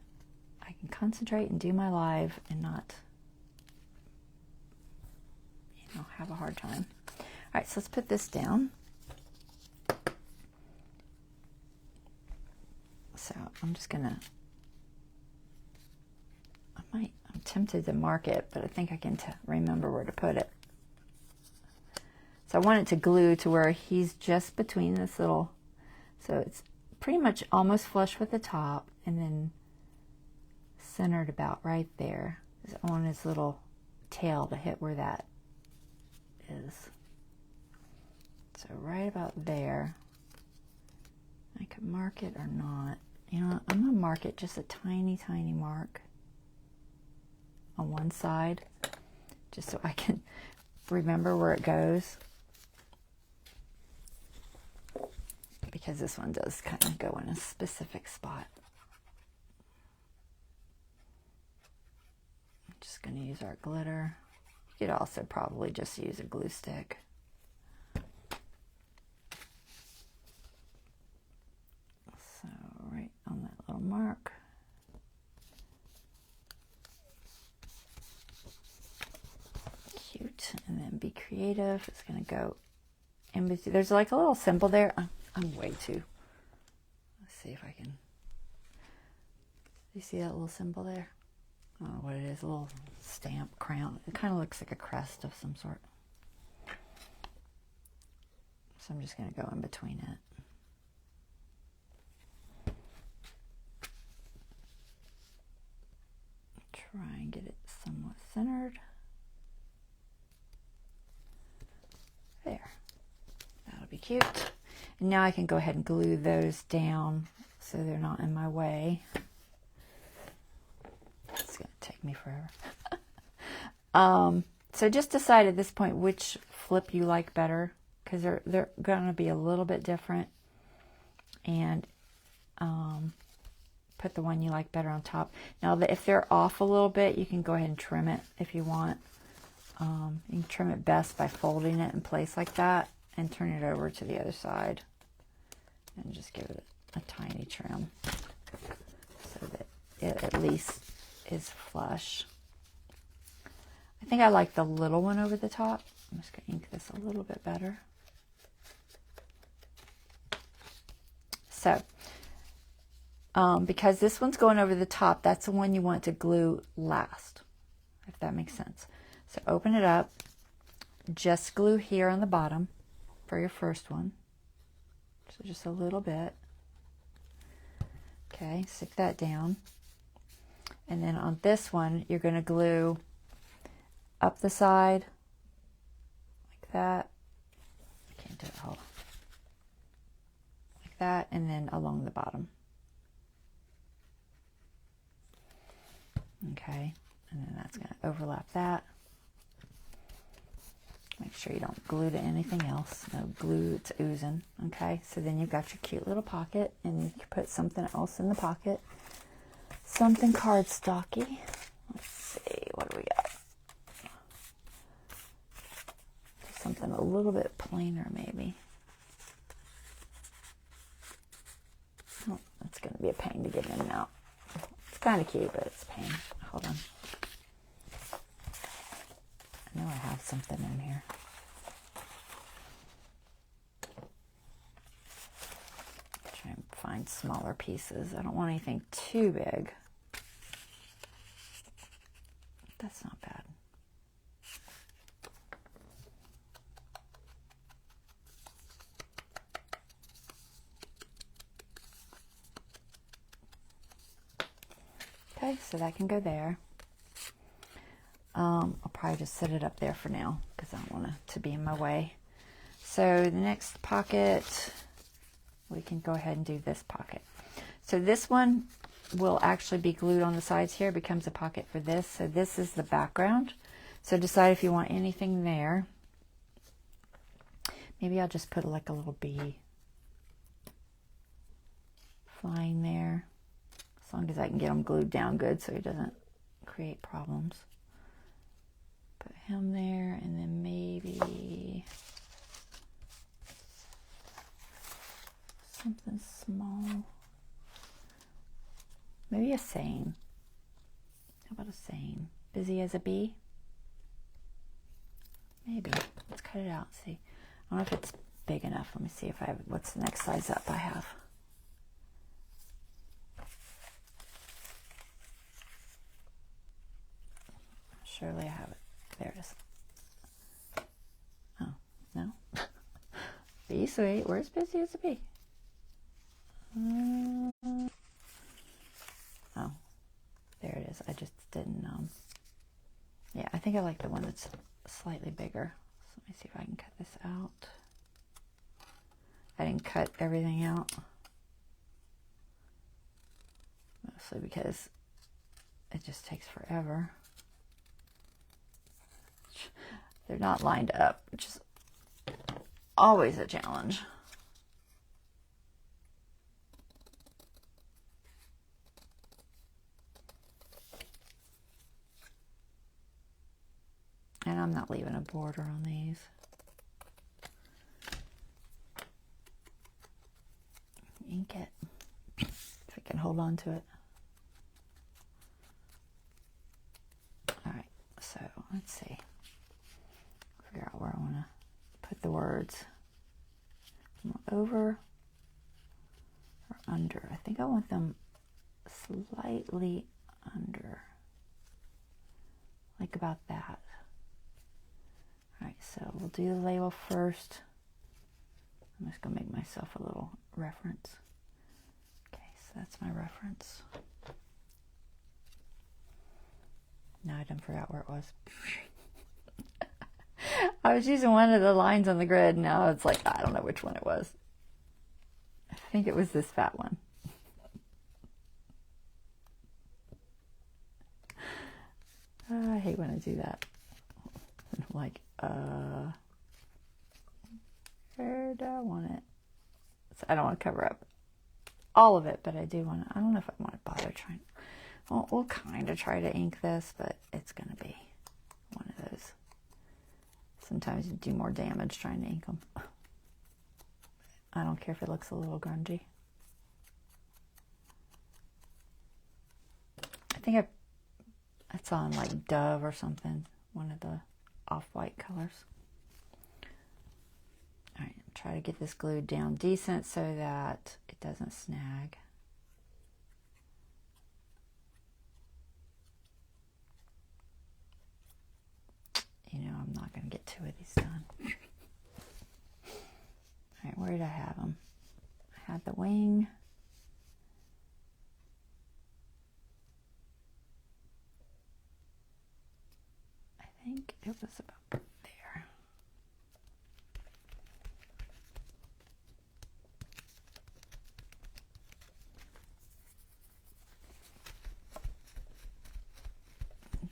I can concentrate and do my live and not, have a hard time. All right, so let's put this down. So I'm just gonna, I'm tempted to mark it, but I think I can remember where to put it. So I want it to glue to where he's just between this little, so it's pretty much almost flush with the top and then centered about right there. I want his little tail to hit where that is. So right about there. I could mark it or not. I'm going to mark it just a tiny, tiny mark on one side, just so I can remember where it goes. Because this one does kind of go in a specific spot. I'm just going to use our glitter. You could also probably just use a glue stick. So right on that little mark. Cute. And then be creative. It's going to go in between. There's like a little symbol there. I'm way too. Let's see if I can. You see that little symbol there? I don't know what it is, a little stamp crown. It kind of looks like a crest of some sort. So I'm just going to go in between it. Try and get it somewhat centered. There. That'll be cute. And now I can go ahead and glue those down so they're not in my way. It's going to take me forever. So just decide at this point which flip you like better, because they're going to be a little bit different. And put the one you like better on top. Now, if they're off a little bit, you can go ahead and trim it if you want. You can trim it best by folding it in place like that and turn it over to the other side. And just give it a tiny trim so that it at least is flush. I think I like the little one over the top. I'm just going to ink this a little bit better. So, because this one's going over the top, that's the one you want to glue last, if that makes sense. So open it up, just glue here on the bottom for your first one. So just a little bit. Okay, stick that down. And then on this one, you're going to glue up the side, like that. I can't do it, hold on. Like that, and then along the bottom. Okay, and then that's going to overlap that. Make sure you don't glue to anything else. No glue, it's oozing. Okay, so then you've got your cute little pocket, and you can put something else in the pocket. Something cardstocky. Let's see, what do we got? Something a little bit plainer, maybe. Oh, that's going to be a pain to get in and out. It's kind of cute, but it's a pain. Hold on. I know I have something in here. Try and find smaller pieces. I don't want anything too big. That's not bad. Okay, so that can go there. I'll probably just set it up there for now because I don't want it to be in my way. So the next pocket, we can go ahead and do this pocket. So this one will actually be glued on the sides here. It becomes a pocket for this. So this is the background. So decide if you want anything there. Maybe I'll just put like a little bee flying there. As long as I can get them glued down good so he doesn't create problems. Put him there, and then maybe something small. Maybe a saying. How about a saying? Busy as a bee? Maybe. Let's cut it out and see. I don't know if it's big enough. Let me see if I have, what's the next size up I have. Surely I have it. There it is. Oh, no. Be sweet. Where's busy as a bee? Oh, there it is. I just didn't, yeah, I think I like the one that's slightly bigger. So let me see if I can cut this out. I didn't cut everything out. Mostly because it just takes forever. They're not lined up, which is always a challenge. And I'm not leaving a border on these. Ink it, if I can hold on to it. All right, so let's see. Figure out where I want to put the words. Over or under. I think I want them slightly under. like about that. All right, so we'll do the label first. I'm just gonna make myself a little reference. Okay, so that's my reference. Now I done forgot where it was. I was using one of the lines on the grid. Now it's like, I don't know which one it was. I think it was this fat one. I hate when I do that. I'm like, where do I want it? So I don't want to cover up all of it, but I do want to, I don't know if I want to bother trying. Well, we'll kind of try to ink this, but it's going to be one of those. Sometimes you do more damage trying to ink them. I don't care if it looks a little grungy. I think it's on like Dove or something, one of the off-white colors. All right, try to get this glued down decent so that it doesn't snag. You know, I'm not going to get two of these done. All right, where did I have them? I had the wing. I think it was about there.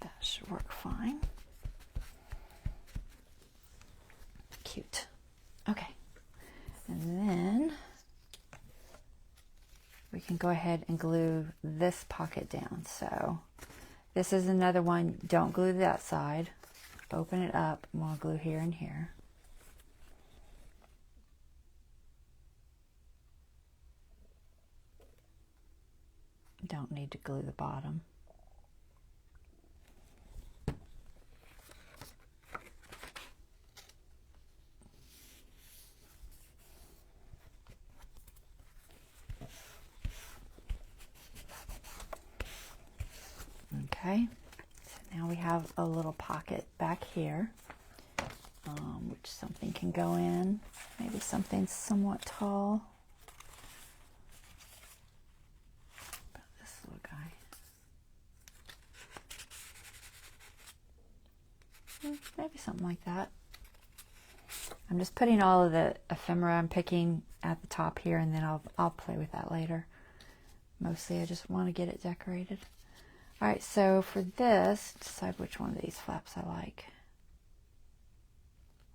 That should work fine. Cute. Okay. And then we can go ahead and glue this pocket down. So this is another one. Don't glue that side. Open it up and we'll glue here and here. Don't need to glue the bottom. Okay, so now we have a little pocket back here, which something can go in, maybe something somewhat tall. About this little guy. Maybe something like that. I'm just putting all of the ephemera I'm picking at the top here, and then I'll play with that later. Mostly I just want to get it decorated. All right, so for this, decide which one of these flaps I like.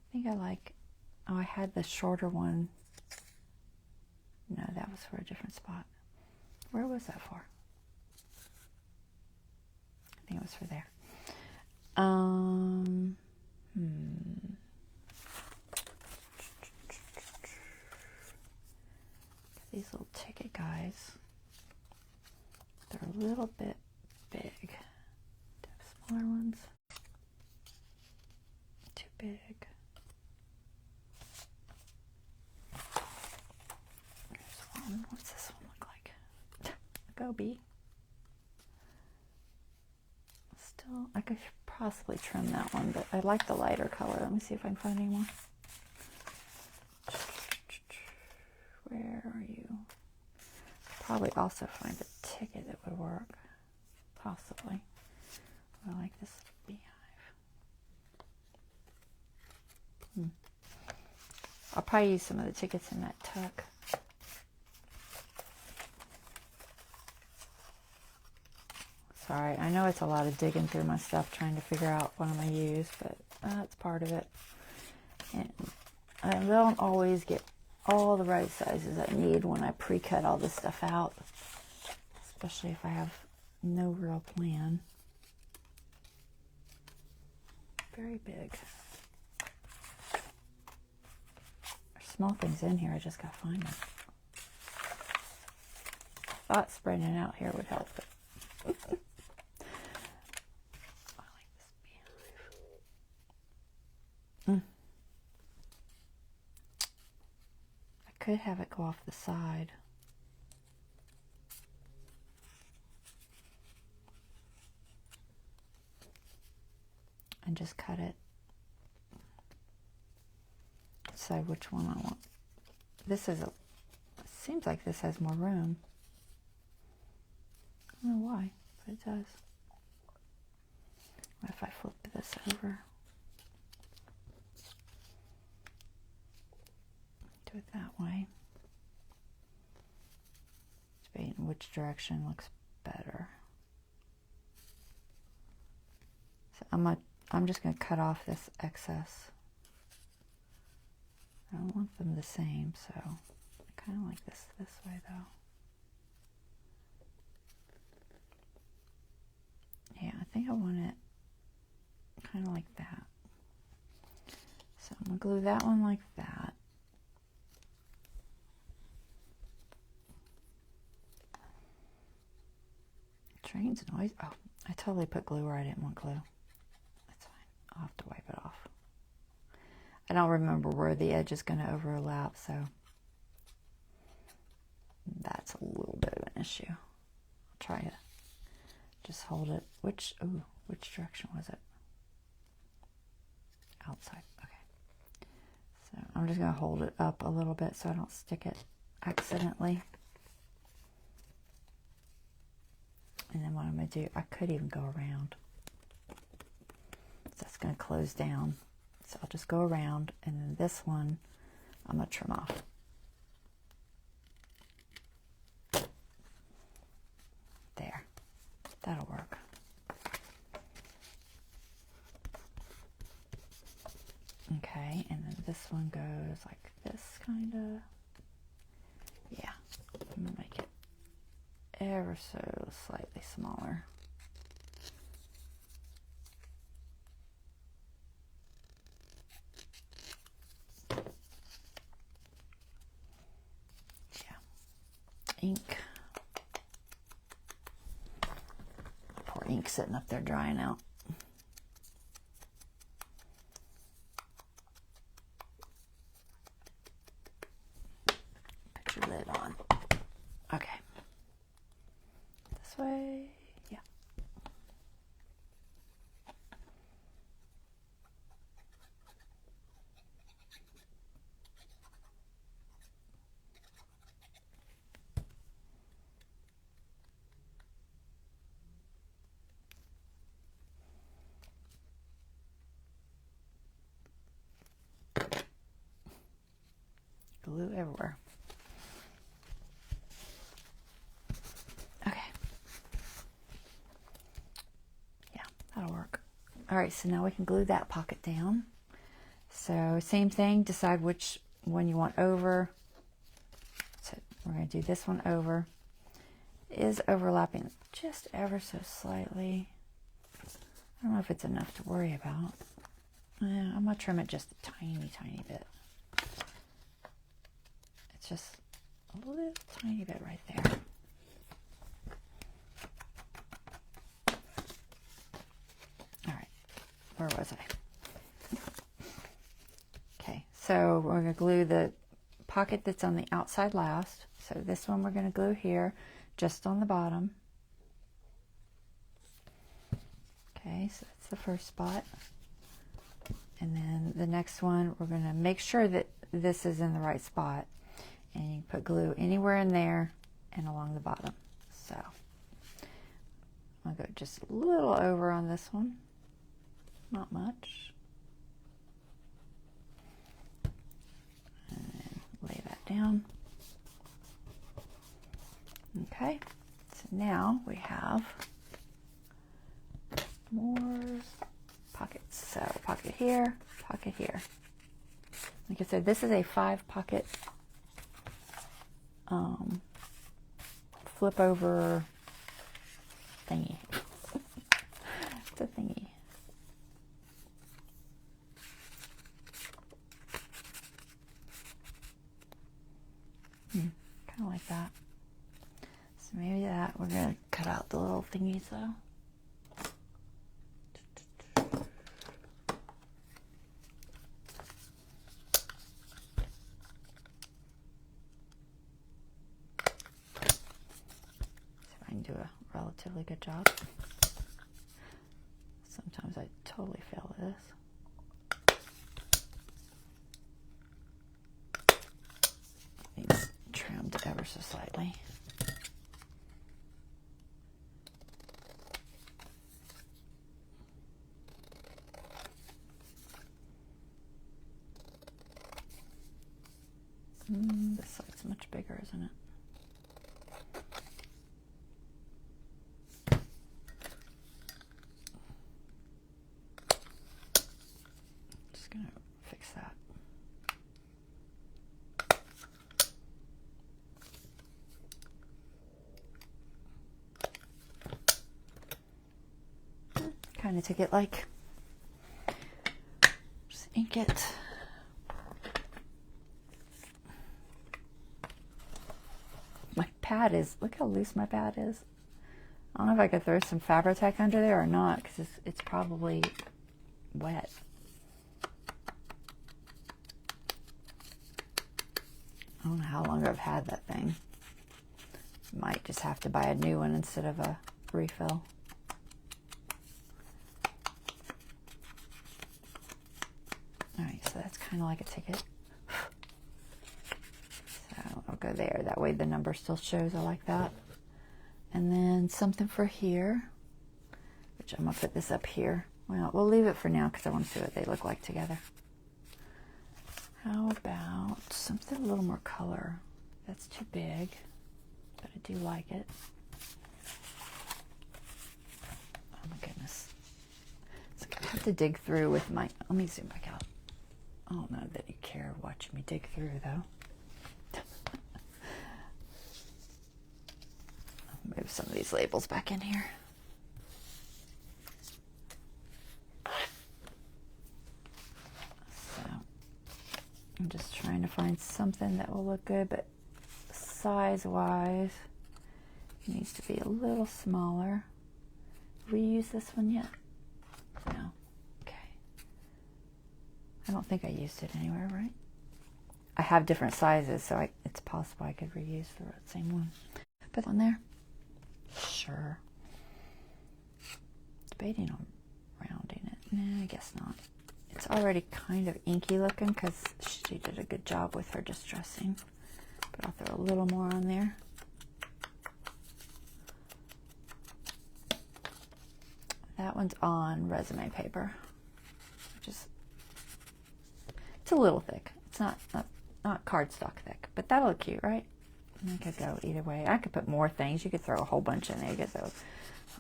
I think I like, oh, I had the shorter one. No, that was for a different spot. Where was that for? I think it was for there. These little ticket guys, they're a little bit big. Do I have smaller ones? Too big. There's one. What's this one look like? A goby. Still, I could possibly trim that one, but I like the lighter color. Let me see if I can find any more. Where are you? Probably also find a ticket that would work. Possibly. I like this beehive. I'll probably use some of the tickets in that tuck. Sorry, I know it's a lot of digging through my stuff trying to figure out what I'm going to use, but that's part of it. And I don't always get all the right sizes I need when I pre-cut all this stuff out, especially if I have no real plan. Very big. There's small things in here, I just gotta find them. I thought spreading it out here would help, but I like this beehive. I could have it go off the side. and just cut it. Decide which one I want. This is a, seems like this has more room. I don't know why, but it does. What if I flip this over? Do it that way. Debating which direction looks better. So I'm just going to cut off this excess. I don't want them the same, so I kind of like this way though. Yeah, I think I want it kind of like that. So I'm going to glue that one like that. Train's noise. Oh, I totally put glue where I didn't want glue. That's fine. I'll have to wipe it off. I don't remember where the edge is going to overlap, so that's a little bit of an issue. I'll try to just hold it. Which direction was it? Outside. Okay. So I'm just going to hold it up a little bit so I don't stick it accidentally. And then what I'm going to do, I could even go around. So that's going to close down. So I'll just go around, and then this one I'm going to trim off. There. That'll work. Okay, and then this one goes like this, kind of. Yeah. I'm going to make it ever so slightly smaller. Ink. Poor ink sitting up there drying out. Put your lid on. Okay. This way. Yeah. Glue everywhere. Okay. Yeah, that'll work. All right, so now we can glue that pocket down. So same thing, decide which one you want over. So we're going to do this one over. It is overlapping just ever so slightly. I don't know if it's enough to worry about. I'm going to trim it just a tiny, tiny bit. It's just a little tiny bit right there. All right, where was I? Okay, so we're going to glue the pocket that's on the outside last. So this one we're going to glue here, just on the bottom. Okay, so that's the first spot. And then the next one, we're going to make sure that this is in the right spot. And you can put glue anywhere in there and along the bottom. So I'll go just a little over on this one. Not much. And then lay that down. Okay, so now we have more pockets. So pocket here, pocket here. Like I said, this is a 5-pocket flip over thingy. It's a thingy. Kind of like that. So maybe that, we're going to cut out the little thingies though. Do a relatively good job. Sometimes I totally fill this. It's trimmed ever so slightly. This side's much bigger, isn't it? Just gonna fix that. Kind of take it like, just ink it. My pad is, look how loose my pad is. I don't know if I could throw some Fabri-Tac under there or not, because it's probably wet. I don't know how long I've had that thing. Might just have to buy a new one instead of a refill. Alright, so that's kind of like a ticket. So I'll go there. That way the number still shows. I like that. And then something for here, which I'm going to put this up here. Well, we'll leave it for now because I want to see what they look like together. How about something a little more color? That's too big, but I do like it. Oh my goodness. It's like I have to dig through with my, let me zoom back out. I don't know that you care watching me dig through though. I'll move some of these labels back in here. So I'm just trying to find something that will look good, but size-wise, it needs to be a little smaller. Have we used this one yet? No. I don't think I used it anywhere, right? I have different sizes, so it's possible I could reuse the same one. Put on there. Sure. Debating on rounding it. Nah, I guess not. It's already kind of inky looking because she did a good job with her distressing. But I'll throw a little more on there. That one's on resume paper, which is, it's a little thick. It's not cardstock thick, but that'll look cute, right? I could go either way. I could put more things. You could throw a whole bunch in there. You could throw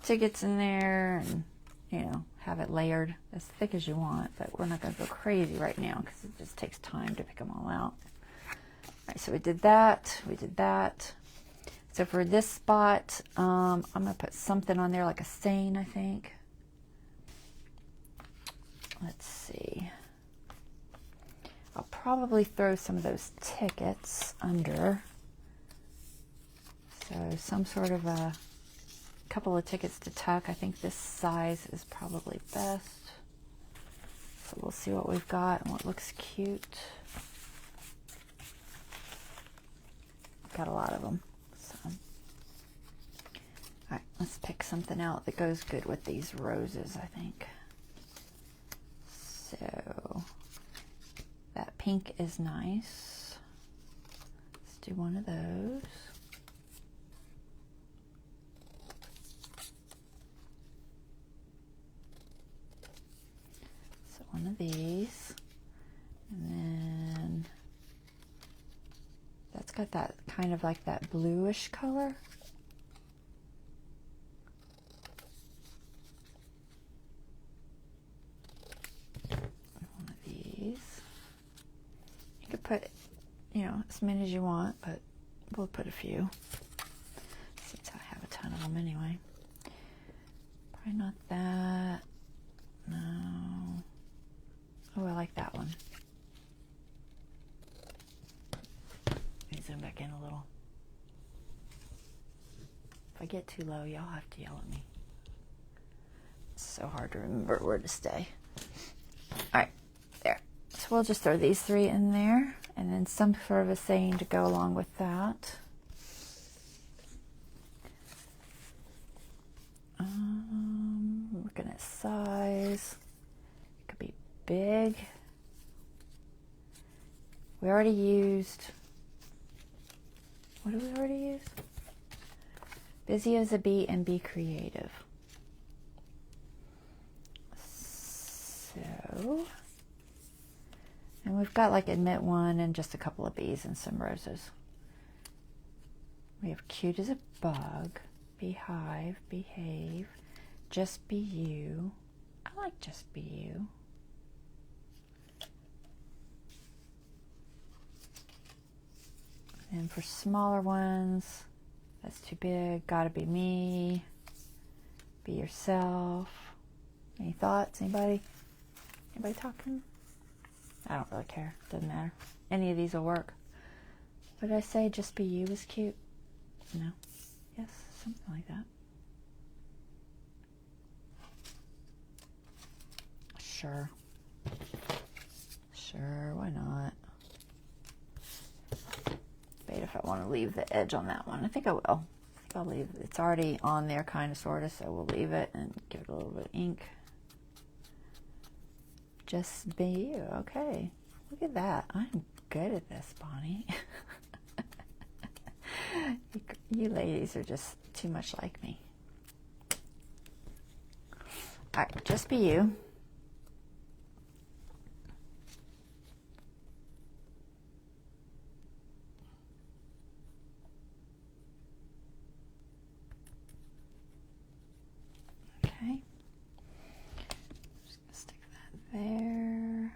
tickets in there and, you know, have it layered as thick as you want, but we're not going to go crazy right now because it just takes time to pick them all out. All right, so we did that. We did that. So for this spot, I'm going to put something on there like a stain, I think. Let's see. I'll probably throw some of those tickets under. So some sort of a couple of tickets to tuck. I think this size is probably best. So we'll see what we've got and what looks cute. Got a lot of them. So. All right, let's pick something out that goes good with these roses, I think. So that pink is nice. Let's do one of those. So one of these. And then that's got that kind of like that bluish color. Put, you know, as many as you want, but we'll put a few since I have a ton of them anyway. Probably not that. No. Oh, I like that one. Let me zoom back in a little. If I get too low, y'all have to yell at me. It's so hard to remember where to stay. All right, there. So we'll just throw these three in there, and then some sort of a saying to go along with that. Looking at size. big. We already used, what did we already use? Busy as a bee and be creative. So, and we've got like admit one and just a couple of bees and some roses. We have cute as a bug, beehive, behave, just be you. I like just be you. And for smaller ones, that's too big, gotta be me, be yourself. Any thoughts, anybody? Anybody talking? I don't really care, doesn't matter. Any of these will work. What did I say, just be you was cute? No, yes, something like that. Sure, why not? Debate if I want to leave the edge on that one. I think I will. I think I'll leave it. It's already on there, kind of, sort of, so we'll leave it and give it a little bit of ink. Just be you. Okay, look at that. I'm good at this, Bonnie. You ladies are just too much like me. All right, just be you. Okay. Just gonna stick that there.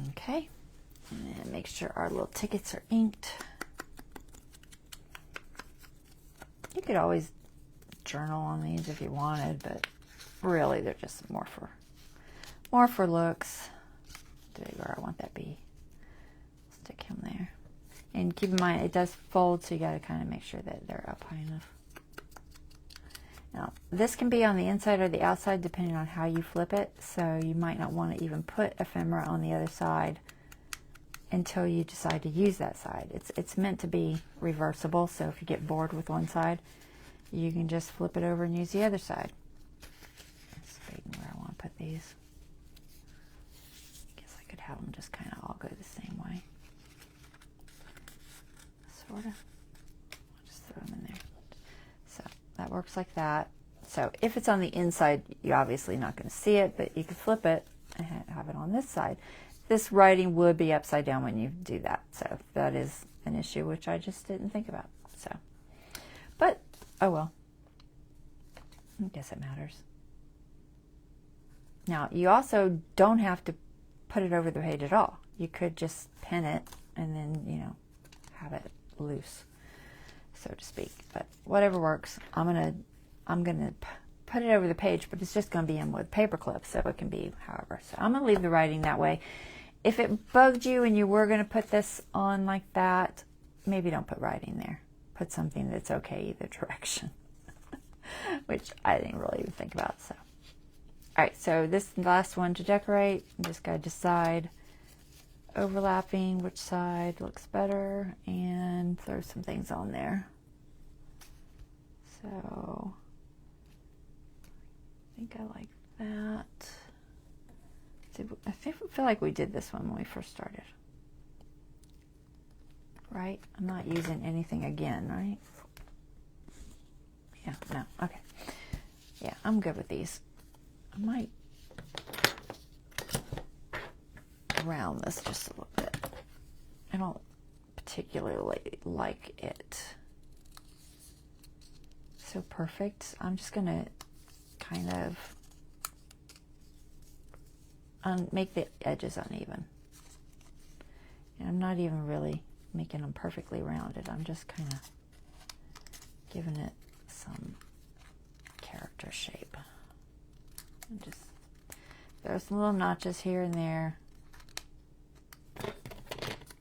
Okay. And make sure our little tickets are inked. You could always journal on these if you wanted, but really they're just more for looks. Dig where I want that bee. Stick him there. And keep in mind it does fold, so you got to kind of make sure that they're up high enough. Now this can be on the inside or the outside depending on how you flip it, so you might not want to even put ephemera on the other side until you decide to use that side. It's meant to be reversible, so if you get bored with one side, you can just flip it over and use the other side. Let's see where I want to put these. I guess I could have them just kind of all go the same way. Sort of. I'll just throw them in there. So that works like that. So if it's on the inside, you're obviously not going to see it, but you can flip it and have it on this side. This writing would be upside down when you do that, so that is an issue which I just didn't think about. So, but oh well. I guess it matters. Now you also don't have to put it over the page at all. You could just pin it and then have it loose, so to speak. But whatever works. I'm gonna put it over the page, but it's just gonna be in with paper clips, so it can be however. So I'm gonna leave the writing that way. If it bugged you and you were going to put this on like that, maybe don't put writing there. Put something that's okay either direction, which I didn't really even think about. So, all right, so this last one to decorate, you just got to decide overlapping which side looks better and throw some things on there. So, I think I like that. I feel like we did this one when we first started. Right? I'm not using anything again, right? Yeah, no, okay. Yeah, I'm good with these. I might round this just a little bit. I don't particularly like it so perfect. I'm just going to kind of make the edges uneven. And I'm not even really making them perfectly rounded. I'm just kind of giving it some character shape. And just there's some little notches here and there.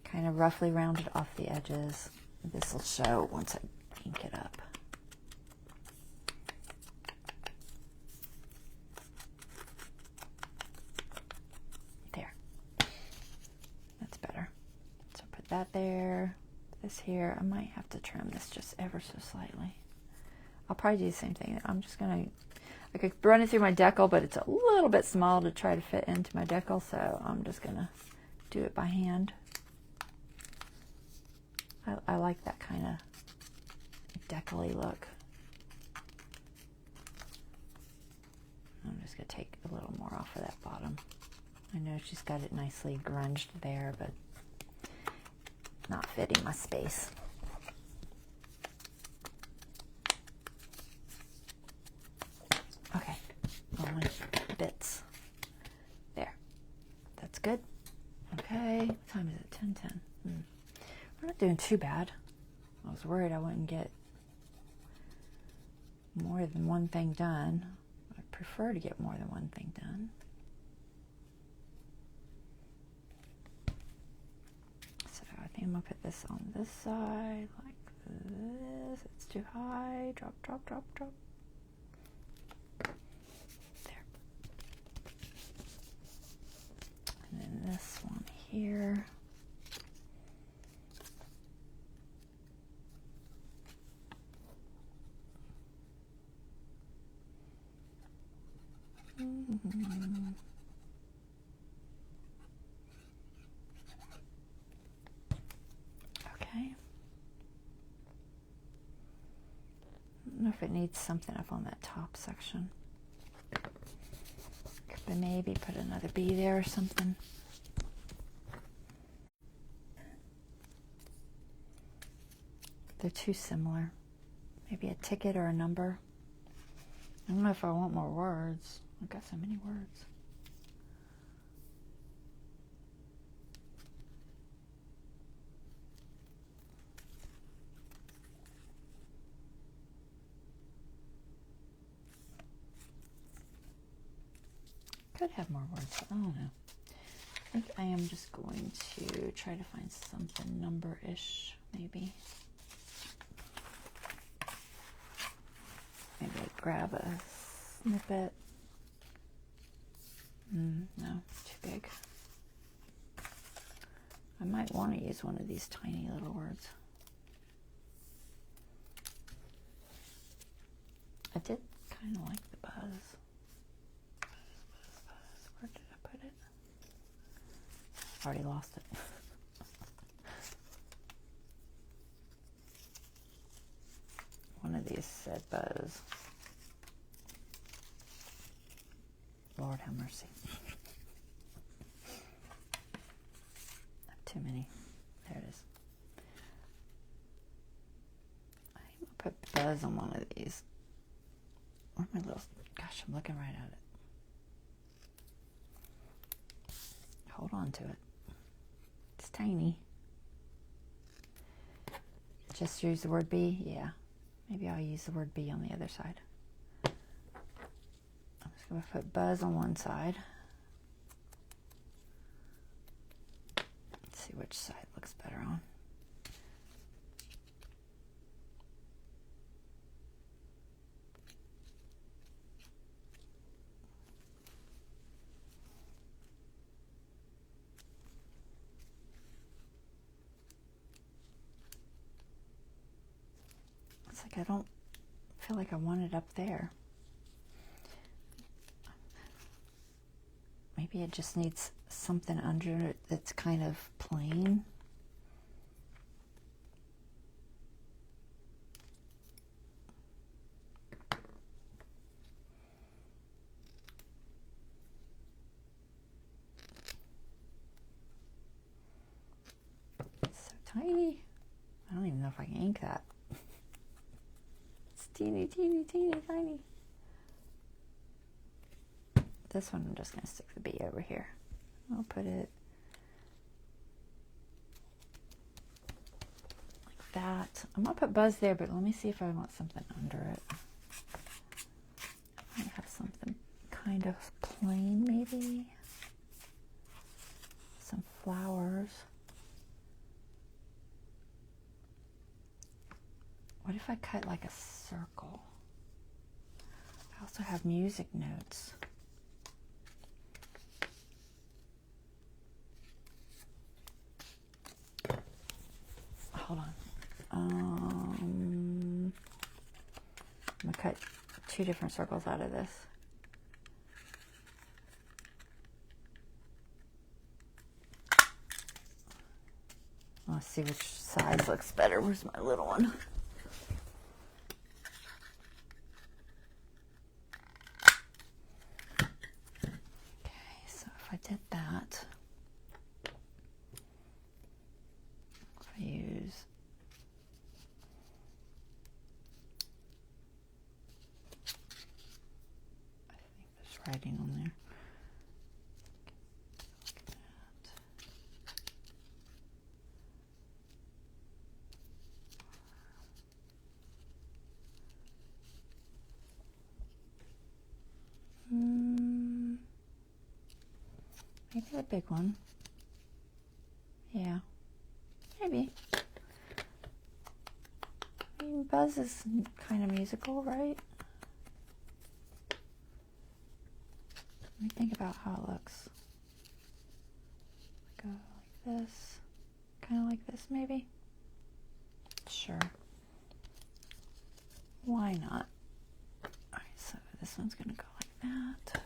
Kind of roughly rounded off the edges. This will show once I ink it up. That there, this here. I might have to trim this just ever so slightly. I'll probably do the same thing. I'm just going to, I could run it through my decal, but it's a little bit small to try to fit into my decal, so I'm just going to do it by hand. I like that kind of decal-y look. I'm just going to take a little more off of that bottom. I know she's got it nicely grunged there, but not fitting my space. Okay, only bits. There. That's good. Okay, what time is it? 10:10. We're not doing too bad. I was worried I wouldn't get more than one thing done. I prefer to get more than one thing done. So I think I'm going to put this on this side like this. It's too high. Drop, drop, drop, drop. There. And then this one here. Okay. I don't know if it needs something up on that top section. Could maybe put another bee there or something. They're too similar. Maybe a ticket or a number. I don't know if I want more words. I've got so many words. Could have more words, but I don't know. I think I am just going to try to find something number-ish, maybe. Maybe grab a snippet. No, too big. I might want to use one of these tiny little words. I did kind of like the buzz. Where did I put it? Already lost it. One of these said buzz. Lord have mercy. I have too many. There it is. I'm going to put buzz on one of these. Where's my little... Gosh, I'm looking right at it. Hold on to it. It's tiny. Just use the word B? Yeah. Maybe I'll use the word B on the other side. I'm just going to put buzz on one side. Let's see which side looks better on. It's like I don't feel like I want it up there. Maybe it just needs something under it that's kind of plain. It's so tiny. I don't even know if I can ink that. It's teeny, teeny, teeny, tiny. This one I'm just going to stick the B over here. I'll put it like that. I'm going to put buzz there, but let me see if I want something under it. I might have something kind of plain, maybe. Some flowers. What if I cut like a circle? I also have music notes. Hold on. cut 2 different circles out of this. Let's see which size looks better. Where's my little one? Okay, so if I did that, if I use writing on there. Maybe the big one. Yeah, maybe. I mean, Buzz is kind of musical, right? Let me think about how it looks. Go like this. Kind of like this, maybe? Sure. Why not? Alright, so this one's going to go like that.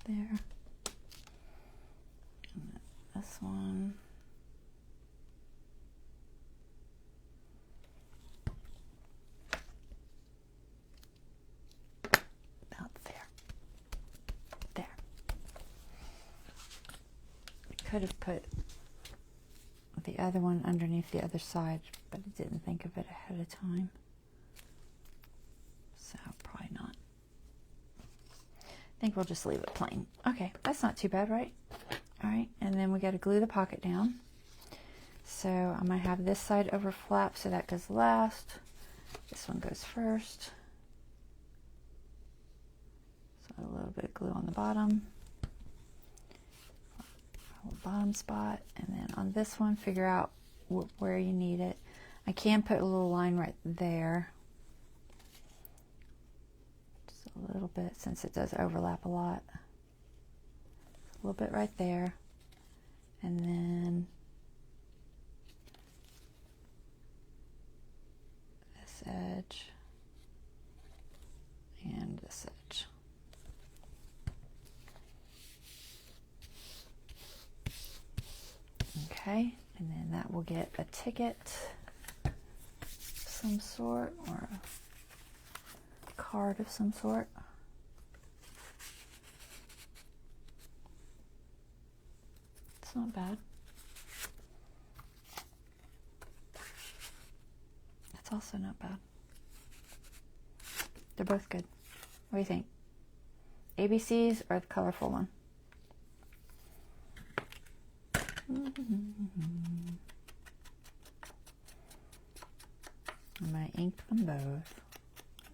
There. And this one. About there. There. I could have put the other one underneath the other side, but I didn't think of it ahead of time. So probably not. I think we'll just leave it plain. Okay, that's not too bad, right? All right, and then we got to glue the pocket down. So I'm going to have this side overflap, so that goes last. This one goes first. So a little bit of glue on the bottom. Bottom spot, and then on this one, figure out where you need it. I can put a little line right there. A little bit, since it does overlap a lot. A little bit right there, and then this edge and this edge. Okay, and then that will get a ticket of some sort, or a card of some sort. It's not bad. It's also not bad. They're both good. What do you think? ABCs or the colorful one? I might ink them both.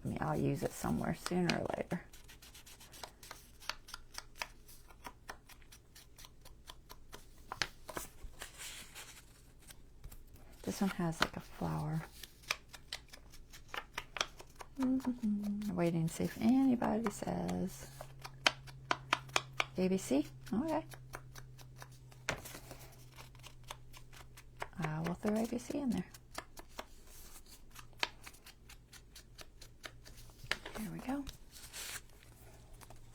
I mean, I'll use it somewhere sooner or later. This one has like a flower. Waiting to see if anybody says ABC. Okay. I will throw ABC in there. There we go.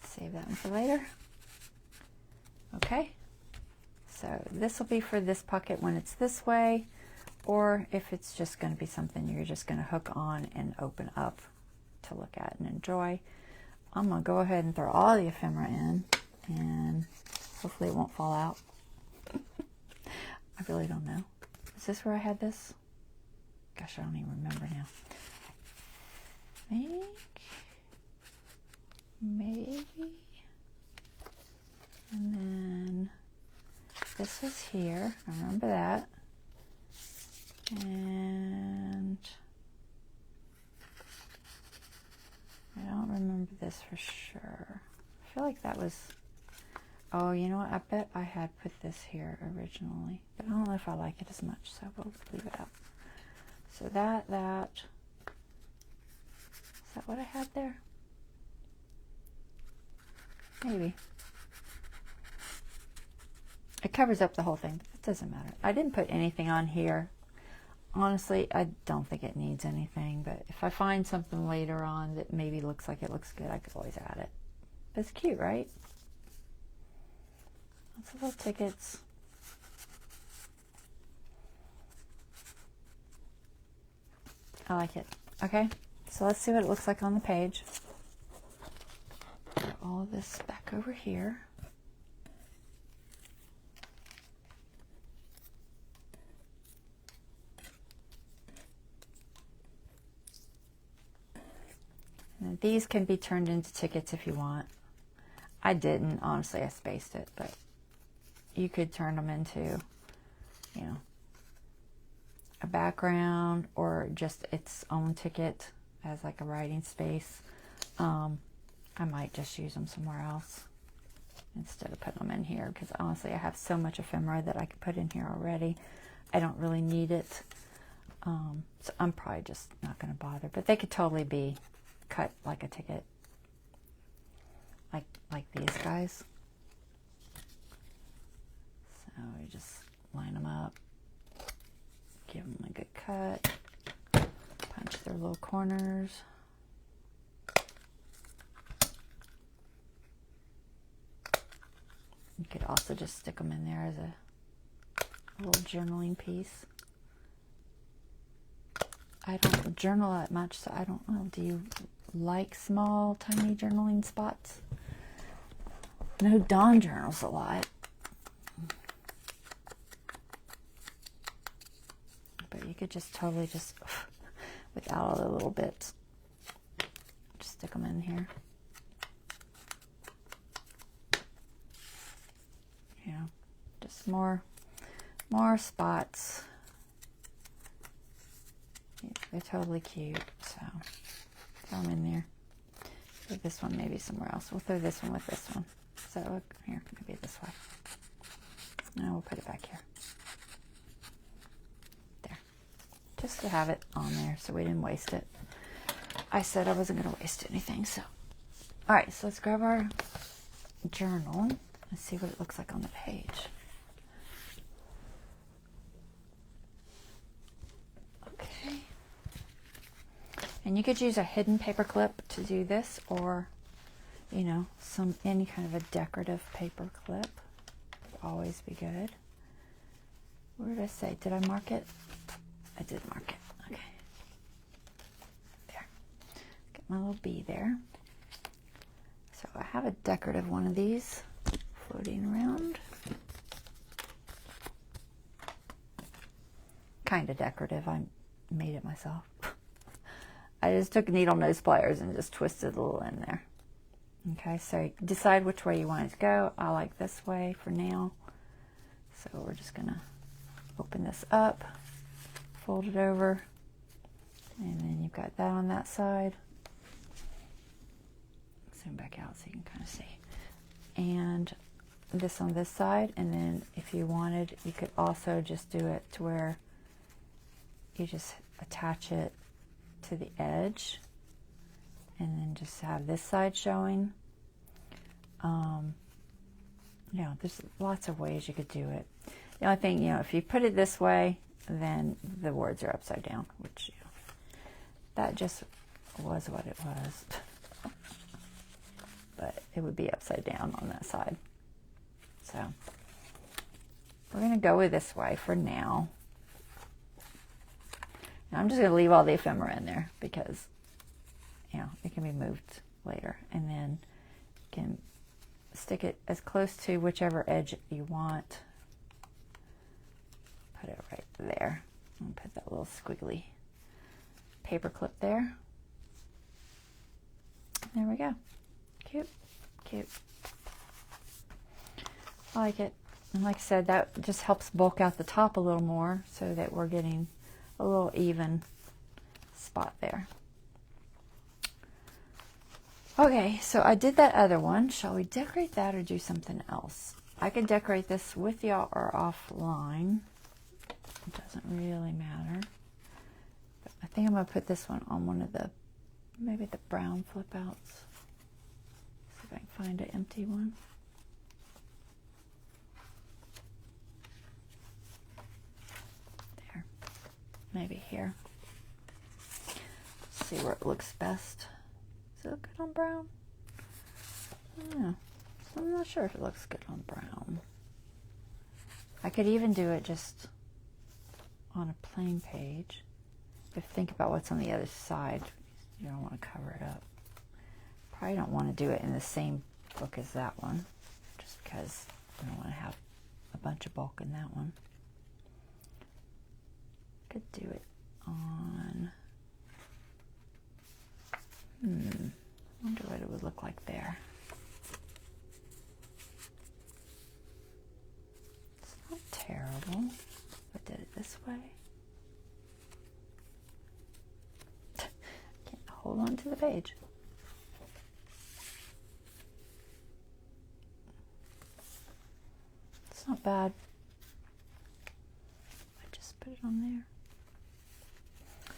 Save that one for later. Okay. So this will be for this pocket when it's this way, or if it's just going to be something you're just going to hook on and open up to look at and enjoy. I'm going to go ahead and throw all the ephemera in, and hopefully it won't fall out. I really don't know. Is this where I had this? Gosh, I don't even remember now. I think maybe. And then this was here. I remember that. And I don't remember this for sure. I feel like that was, oh, you know what? I bet I had put this here originally, but I don't know if I like it as much, so we'll leave it out. So that, is that what I had there? Maybe. It covers up the whole thing. It doesn't matter. I didn't put anything on here. Honestly, I don't think it needs anything, but if I find something later on that maybe looks like it looks good, I could always add it. But it's cute, right? Lots of little tickets. I like it. Okay, so let's see what it looks like on the page. Put all of this back over here. And these can be turned into tickets if you want. I didn't, honestly, I spaced it, but you could turn them into, you know, a background or just its own ticket as like a writing space. I might just use them somewhere else instead of putting them in here, because honestly I have so much ephemera that I could put in here already. I don't really need it, so I'm probably just not going to bother, but they could totally be cut like a ticket, like these guys. So you just line them up, give them a good cut, punch their little corners. You could also just stick them in there as a little journaling piece. I don't journal that much, so I don't know. Do you like small, tiny journaling spots? I know Dawn journals a lot. But you could just totally just, without all the little bits, just stick them in here. You know, just more spots. They're totally cute, so throw them in there. Put this one maybe somewhere else. We'll throw this one with this one. So here, maybe this way. Now we'll put it back here. There. Just to have it on there so we didn't waste it. I said I wasn't going to waste anything, so. Alright, so let's grab our journal and see what it looks like on the page. Okay. And you could use a hidden paper clip to do this, or, you know, any kind of a decorative paper clip would always be good. What did I say? Did I mark it? I did mark it. Okay. There. Get my little bee there. So I have a decorative one of these floating around. Kind of decorative. I made it myself. I just took needle nose pliers and just twisted a little in there. Okay, so decide which way you want it to go. I like this way for now. So we're just going to open this up, fold it over, and then you've got that on that side. Zoom back out so you can kind of see. And this on this side, and then if you wanted, you could also just do it to where you just attach it to the edge and then just have this side showing. You know, there's lots of ways you could do it. The only thing, you know, if you put it this way, then the words are upside down, which, you know, that just was what it was. But it would be upside down on that side. So we're going to go with this way for now. Now I'm just going to leave all the ephemera in there because, you know, it can be moved later. And then you can stick it as close to whichever edge you want. Put it right there. And put that little squiggly paper clip there. There we go. Cute. Cute. I like it. And like I said, that just helps bulk out the top a little more so that we're getting a little even spot there. Okay, so I did that other one. Shall we decorate that or do something else? I could decorate this with y'all or offline. It doesn't really matter. But I think I'm going to put this one on one of the, maybe the brown flip outs. See if I can find an empty one. There. Maybe here. Let's see where it looks best. Does it look good on brown? I don't know. I'm not sure if it looks good on brown. I could even do it just on a plain page. But think about what's on the other side. You don't want to cover it up. Probably don't want to do it in the same book as that one, just because I don't want to have a bunch of bulk in that one. Could do it on, wonder what it would look like there. It's not terrible if I did it this way. Can't hold on to the page. It's not bad. I just put it on there.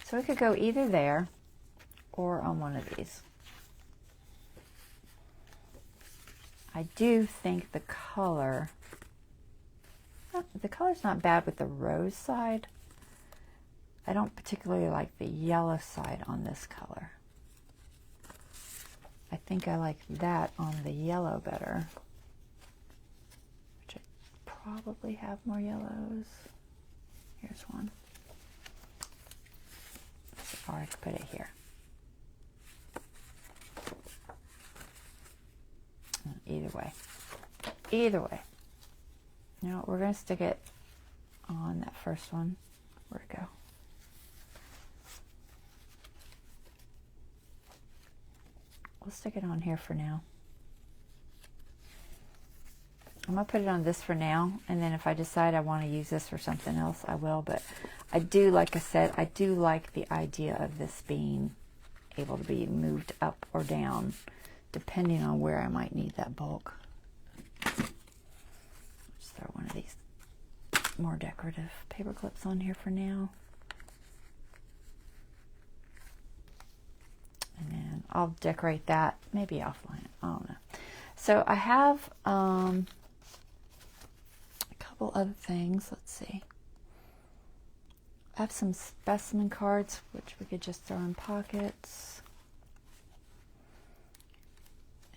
So we could go either there or on one of these. I do think the color's not bad with the rose side. I don't particularly like the yellow side on this color. I think I like that on the yellow better. Which I probably have more yellows. Here's one. Or I could put it here. Either way. Either way. Now we're going to stick it on that first one. Where'd it go? We'll stick it on here for now. I'm going to put it on this for now, and then if I decide I want to use this for something else, I will. But I do, like I said, I do like the idea of this being able to be moved up or down, depending on where I might need that bulk. Just throw one of these more decorative paper clips on here for now. And then I'll decorate that, maybe offline, I don't know. So I have a couple other things, let's see. I have some specimen cards, which we could just throw in pockets.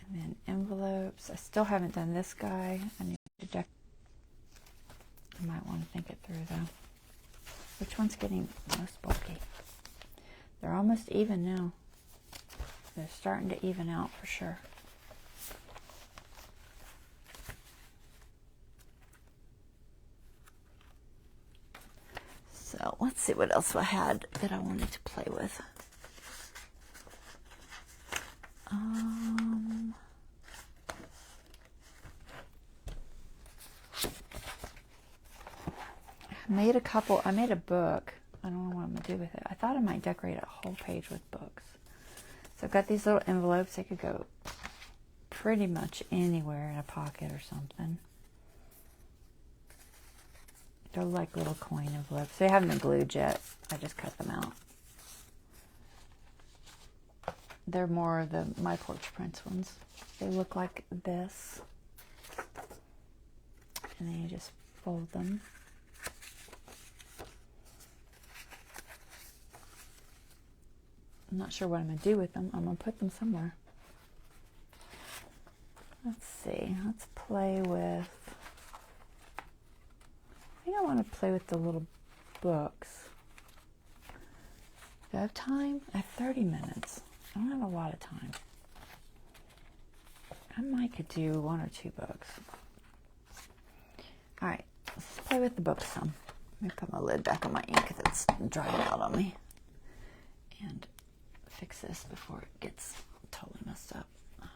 And then envelopes. I still haven't done this guy. I need to decorate. I might want to think it through though. Which one's getting most bulky? They're almost even now. They're starting to even out for sure. So let's see what else I had that I wanted to play with. I made a book. I don't know what I'm going to do with it. I thought I might decorate a whole page with books. So I've got these little envelopes. They could go pretty much anywhere in a pocket or something. They're like little coin envelopes. They haven't been glued yet. I just cut them out. They're more the My Porch Prints ones. They look like this. And then you just fold them. I'm not sure what I'm going to do with them. I'm going to put them somewhere. Let's see. Let's play with... I think I want to play with the little books. Do I have time? I have 30 minutes. I don't have a lot of time. I might could do 1 or 2 books. Alright, let's play with the books some. Let me put my lid back on my ink that's drying out on me. And fix this before it gets totally messed up. My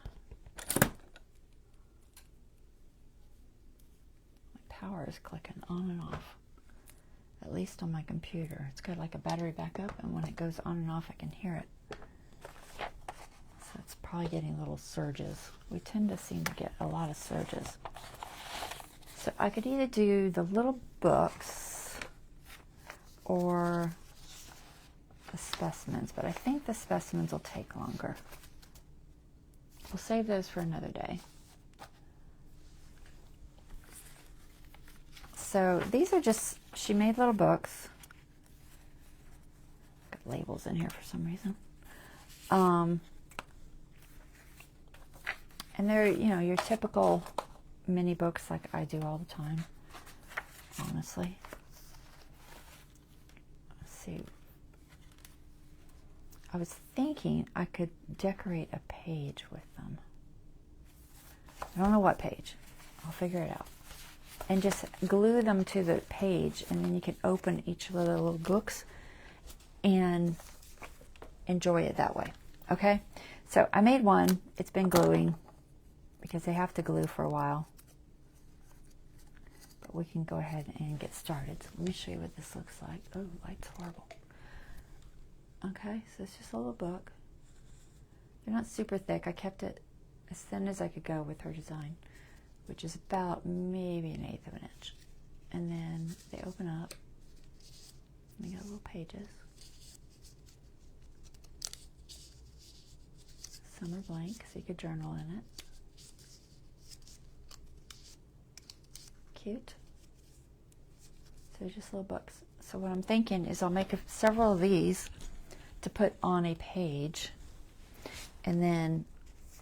power is clicking on and off. At least on my computer. It's got like a battery backup, and when it goes on and off I can hear it. So it's probably getting little surges. We tend to seem to get a lot of surges. So I could either do the little books or the specimens, but I think the specimens will take longer. we'll save those for another day. So these are just, she made little books. Got labels in here for some reason. And they're, you know, your typical mini books like I do all the time, honestly. Let's see. I was thinking I could decorate a page with them. I don't know what page. I'll figure it out. And just glue them to the page, and then you can open each of the little books and enjoy it that way. Okay? So I made one. It's been gluing because they have to glue for a while. But we can go ahead and get started. So let me show you what this looks like. Oh, light's horrible. Okay, so it's just a little book. They're not super thick. I kept it as thin as I could go with her design, which is about maybe 1/8 of an inch. And then they open up. And they got little pages. Some are blank, so you could journal in it. Cute. So just little books. So what I'm thinking is I'll make several of these to put on a page, and then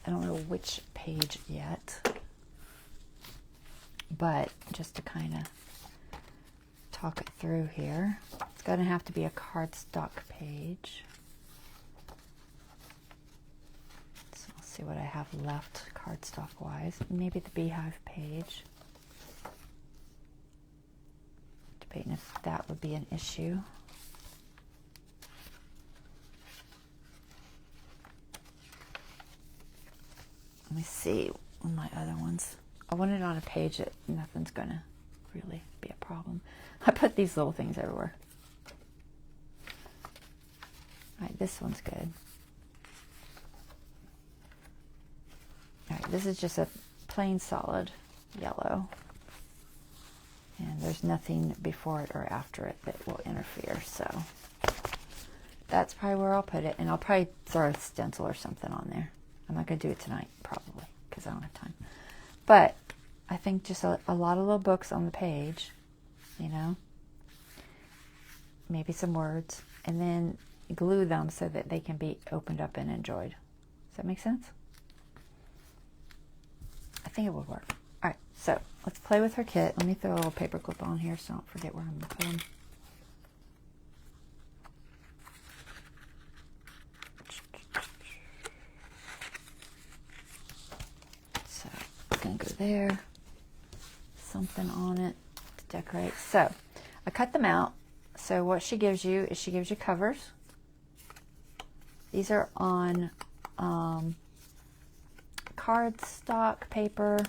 I don't know which page yet, but just to kind of talk it through here, it's going to have to be a cardstock page. So I'll see what I have left cardstock wise. Maybe the beehive page. Debating if that would be an issue. Let me see on my other ones. I want it on a page that nothing's going to really be a problem. I put these little things everywhere. All right, this one's good. All right, this is just a plain solid yellow. And there's nothing before it or after it that will interfere. So that's probably where I'll put it. And I'll probably throw a stencil or something on there. I'm not going to do it tonight, probably, because I don't have time. But I think just a lot of little books on the page, you know, maybe some words, and then glue them so that they can be opened up and enjoyed. Does that make sense? I think it would work. All right, so let's play with her kit. Let me throw a little paper clip on here so I don't forget where I'm going to put them. Gonna go there, something on it to decorate. So I cut them out. So what she gives you is she gives you covers. These are on cardstock paper,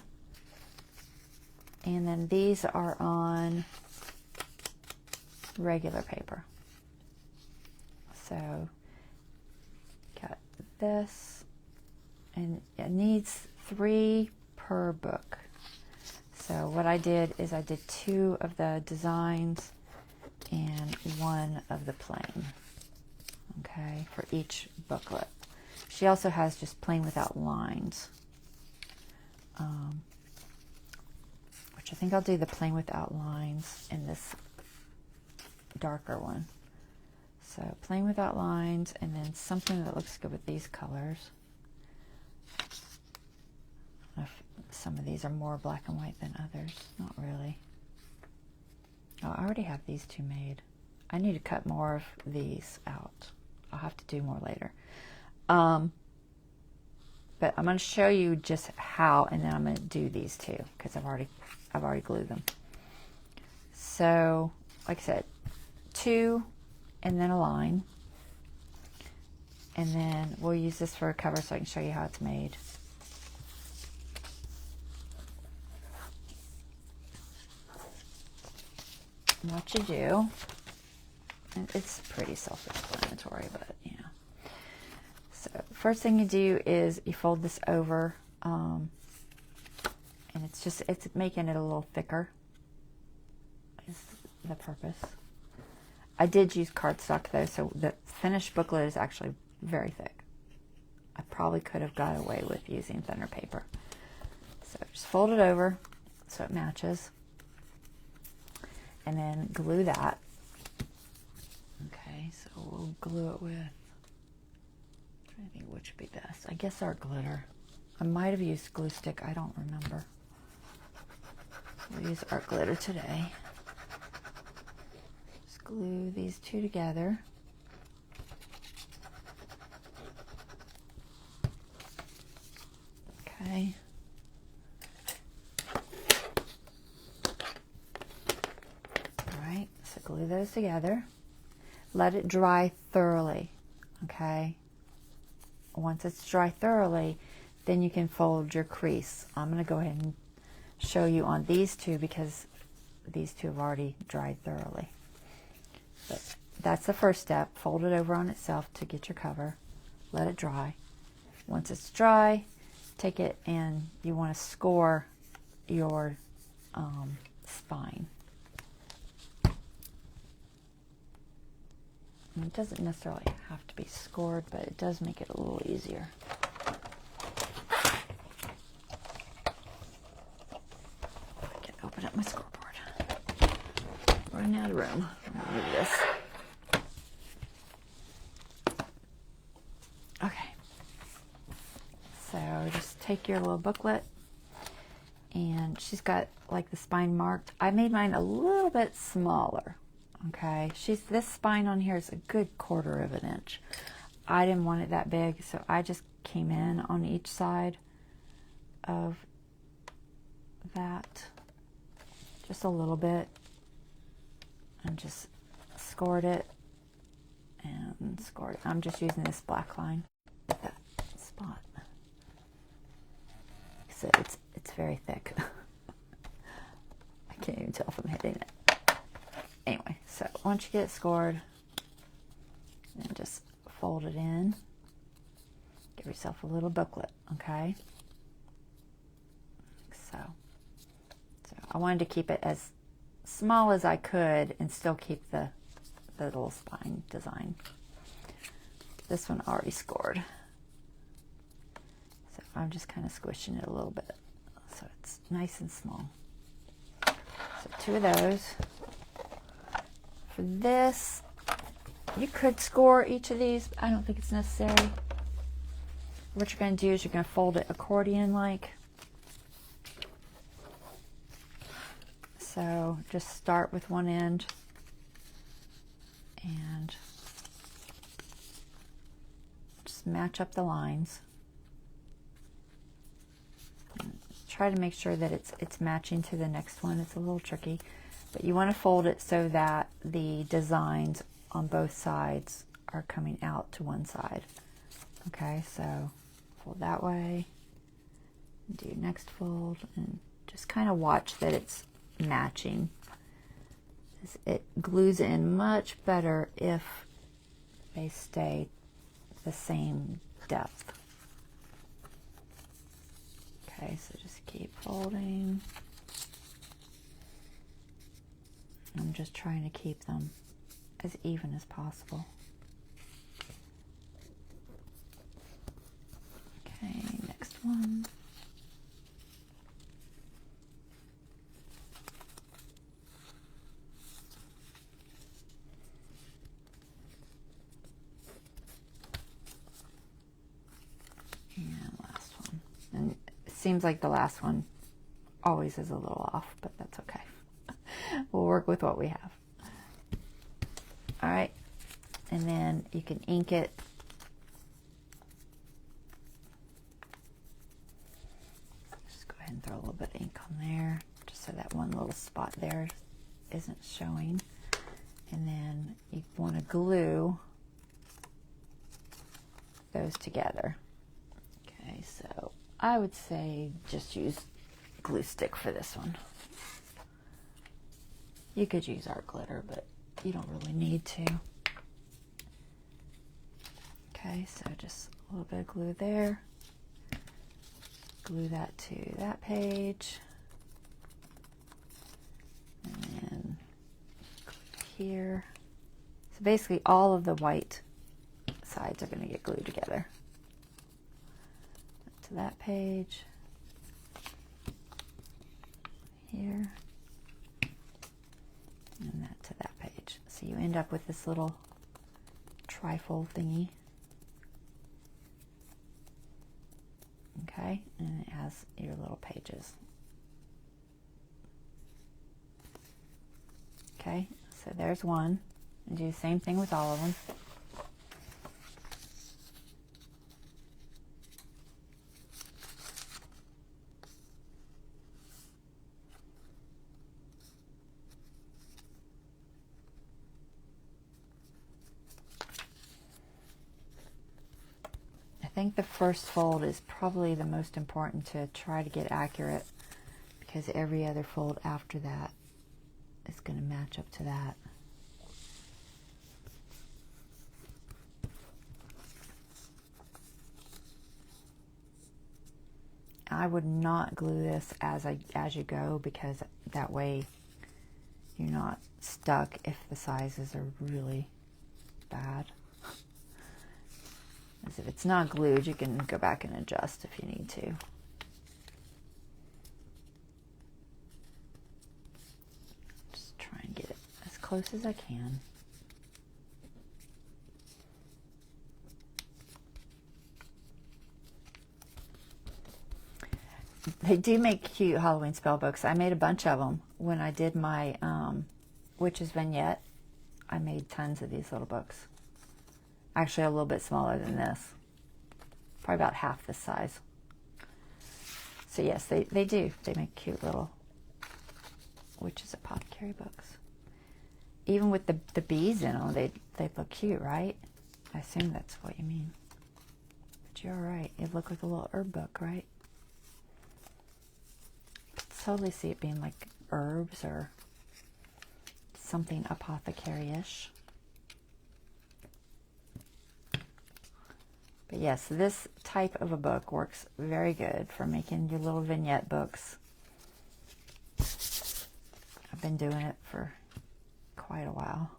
and then these are on regular paper. So got this, and it needs 3 per book. So what I did is I did 2 of the designs and 1 of the plain, okay, for each booklet. She also has just plain without lines, which I think I'll do the plain without lines in this darker one. So plain without lines, and then something that looks good with these colors. Some of these are more black and white than others. Not really. Oh, I already have these 2 made. I need to cut more of these out. I'll have to do more later. But I'm going to show you just how, and then I'm going to do these 2 because I've already glued them. So, like I said, 2 and then a line. And then we'll use this for a cover so I can show you how it's made. What you do, and it's pretty self-explanatory, but you know. So first thing you do is you fold this over, and it's making it a little thicker is the purpose. I did use cardstock though, so the finished booklet is actually very thick. I probably could have got away with using thinner paper. So just fold it over so it matches. And then glue that. Okay, so we'll glue it with, I'm trying to think which would be best. I guess our glitter. I might have used glue stick, I don't remember. We'll use art glitter today. Just glue these two together. Okay. All right, so glue those together. Let it dry thoroughly, okay? Once it's dry thoroughly, then you can fold your crease. I'm going to go ahead and show you on these two because these two have already dried thoroughly. But that's the first step. Fold it over on itself to get your cover. Let it dry. Once it's dry, take it and you want to score your spine. And it doesn't necessarily have to be scored, but it does make it a little easier. I can open up my scoreboard. Running out of room. I'll move this. Okay. So just take your little booklet, and she's got like the spine marked. I made mine a little bit smaller. Okay, this spine on here is a good 1/4 of an inch. I didn't want it that big, so I just came in on each side of that just a little bit and just scored it and scored it. I'm just using this black line with that spot. So it's very thick. I can't even tell if I'm hitting it. Anyway, so once you get it scored, then just fold it in. Give yourself a little booklet, okay? So I wanted to keep it as small as I could and still keep the little spine design. This one already scored. So I'm just kind of squishing it a little bit so it's nice and small. So 2 of those. For this, you could score each of these, but I don't think it's necessary. What you're going to do is you're going to fold it accordion-like. So just start with one end and just match up the lines. And try to make sure that it's matching to the next one. It's a little tricky. But you want to fold it so that the designs on both sides are coming out to one side. Okay, so fold that way, do your next fold, and just kind of watch that it's matching. It glues in much better if they stay the same depth. Okay, so just keep folding. I'm just trying to keep them as even as possible. Okay, next one. And last one. And it seems like the last one always is a little off, but that's okay. We'll work with what we have. All right, and then you can ink it. Just go ahead and throw a little bit of ink on there, just so that one little spot there isn't showing. And then you want to glue those together. Okay, so I would say just use glue stick for this one. You could use art glitter, but you don't really need to. Okay, so just a little bit of glue there. Glue that to that page. And then glue here. So basically all of the white sides are going to get glued together. to that page. Here. And that to that page. So you end up with this little trifold thingy. Okay, and it has your little pages. Okay, so there's one. And do the same thing with all of them. I think the first fold is probably the most important to try to get accurate, because every other fold after that is going to match up to that. I would not glue this as you go, because that way you're not stuck if the sizes are really bad. As if it's not glued, you can go back and adjust if you need to. Just try and get it as close as I can. They do make cute Halloween spell books. I made a bunch of them when I did my witch's vignette. I made tons of these little books. Actually, a little bit smaller than this. Probably about half this size. So yes, they do. They make cute little witch's apothecary books. Even with the bees in them, they look cute, right? I assume that's what you mean. But you're right. It looked like a little herb book, right? I could totally see it being like herbs or something apothecary-ish. But yes, this type of a book works very good for making your little vignette books. I've been doing it for quite a while.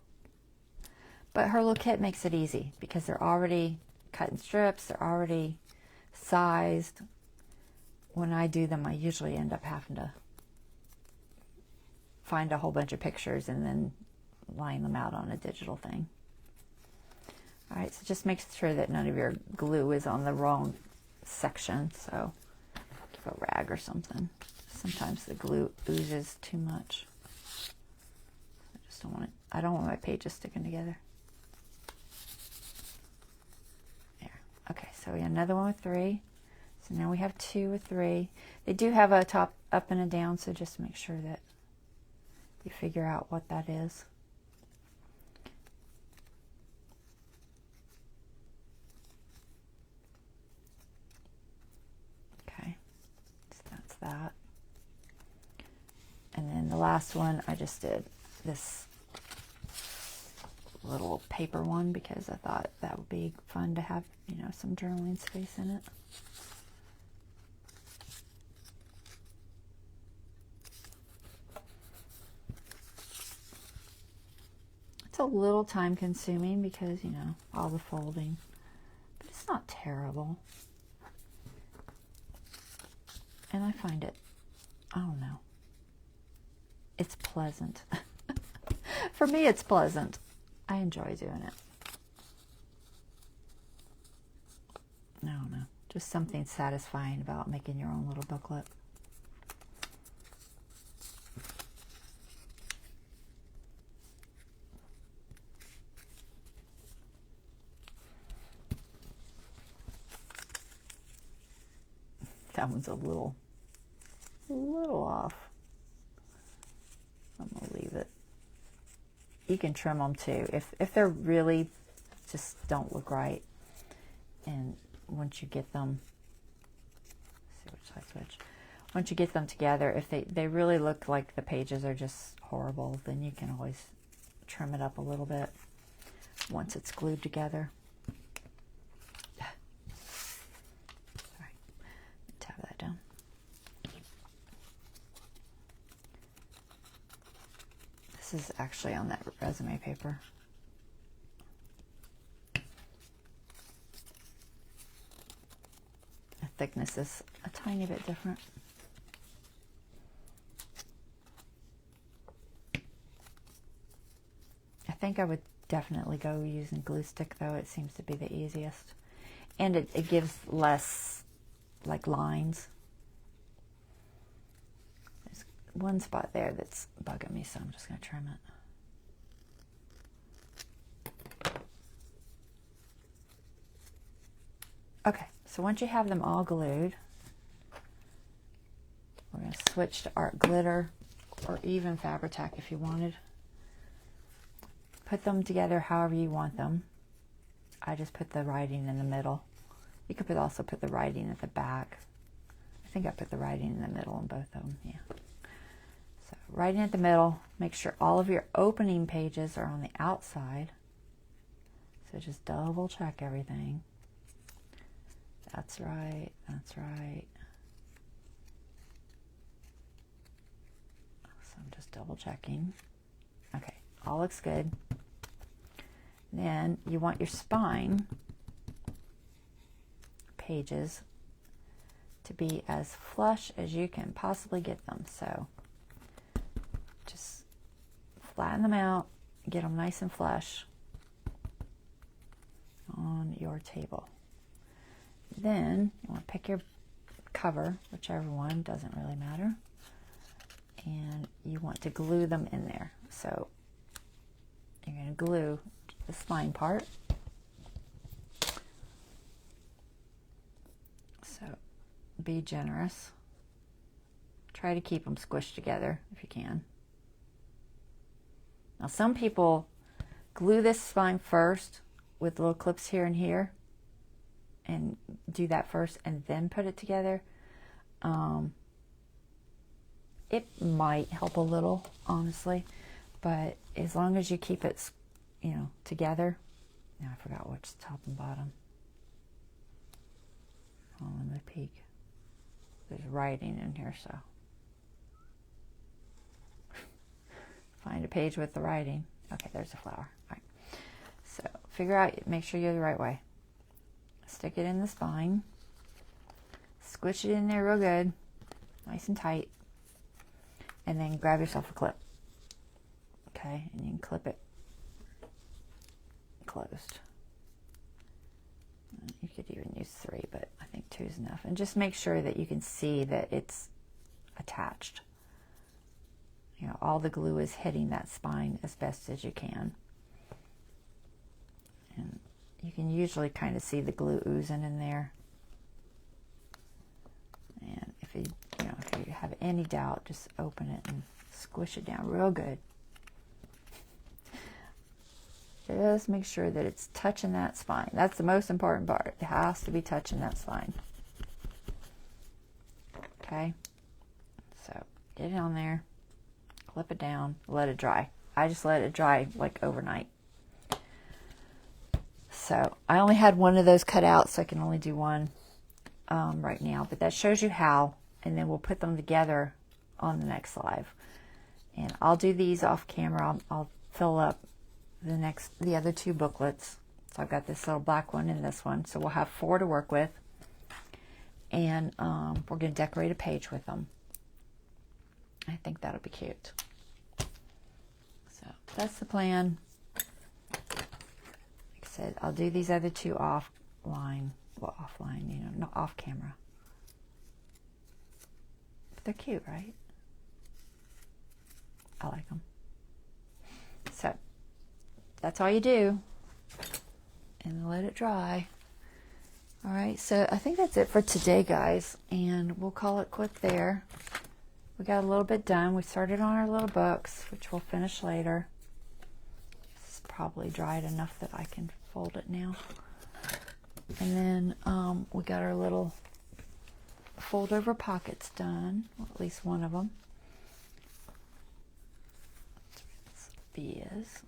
But her little kit makes it easy because they're already cut in strips, they're already sized. When I do them, I usually end up having to find a whole bunch of pictures and then line them out on a digital thing. All right, so just make sure that none of your glue is on the wrong section. So give a rag or something. Sometimes the glue oozes too much. I just don't want it. I don't want my pages sticking together. There. Okay, so we have another one with 3. So now we have 2 with 3. They do have a top up and a down, so just make sure that you figure out what that is. That. And then the last one, I just did this little paper one because I thought that would be fun to have, you know, some journaling space in it. It's a little time consuming because, you know, all the folding, but it's not terrible. And I find it, I don't know, it's pleasant. For me, it's pleasant. I enjoy doing it. I don't know, just something satisfying about making your own little booklet. That one's a little off. I'm gonna leave it. You can trim them too if they're really just don't look right. And once you get them, let's see which side's which. Once you get them together, if they really look like the pages are just horrible, then you can always trim it up a little bit once it's glued together. Down. This is actually on that resume paper. thickness is a tiny bit different. I think I would definitely go using glue stick though. It seems to be the easiest. And it gives less like lines. There's one spot there that's bugging me, so I'm just going to trim it. Okay, so once you have them all glued, we're going to switch to art glitter or even Fabri-Tac if you wanted. Put them together however you want them. I just put the writing in the middle. You could also put the writing at the back. I think I put the writing in the middle on both of them, yeah. So writing at the middle, make sure all of your opening pages are on the outside. So just double check everything. That's right, that's right. So I'm just double checking. Okay, all looks good. Then you want your spine pages to be as flush as you can possibly get them. So just flatten them out, get them nice and flush on your table. Then you want to pick your cover, whichever one, doesn't really matter, and you want to glue them in there. So you're going to glue the spine part. So be generous. Try to keep them squished together if you can. Now some people glue this spine first with little clips here and here and do that first and then put it together. It might help a little, honestly, but as long as you keep it, you know, together. Now I forgot which top and bottom. Oh, let me peek. There's writing in here, so find a page with the writing. Okay, there's a flower. All right. So figure out, make sure you're the right way. Stick it in the spine. Squish it in there real good, nice and tight, and then grab yourself a clip. Okay, and you can clip it closed. You could even use 3, but I think 2 is enough. And just make sure that you can see that it's attached. You know, all the glue is hitting that spine as best as you can. And you can usually kind of see the glue oozing in there. And if you have any doubt, just open it and squish it down real good. Just make sure that it's touching that spine. That's the most important part. It has to be touching that spine. Okay? So get it on there, clip it down, let it dry. I just let it dry like overnight. So I only had one of those cut out, so I can only do one right now. But that shows you how, and then we'll put them together on the next live. And I'll do these off camera. I'll fill up the other 2 booklets. So I've got this little black one and this one. So we'll have 4 to work with. And we're going to decorate a page with them. I think that'll be cute. So that's the plan. Like I said, I'll do these other 2 offline. Well, offline, you know, not off camera. But they're cute, right? I like them. So that's all you do, and let it dry. All right, so I think that's it for today, guys, and we'll call it quit there. We got a little bit done. We started on our little books, which we'll finish later. This is probably dried enough that I can fold it now. And then we got our little fold over pockets done, or at least one of them. B is.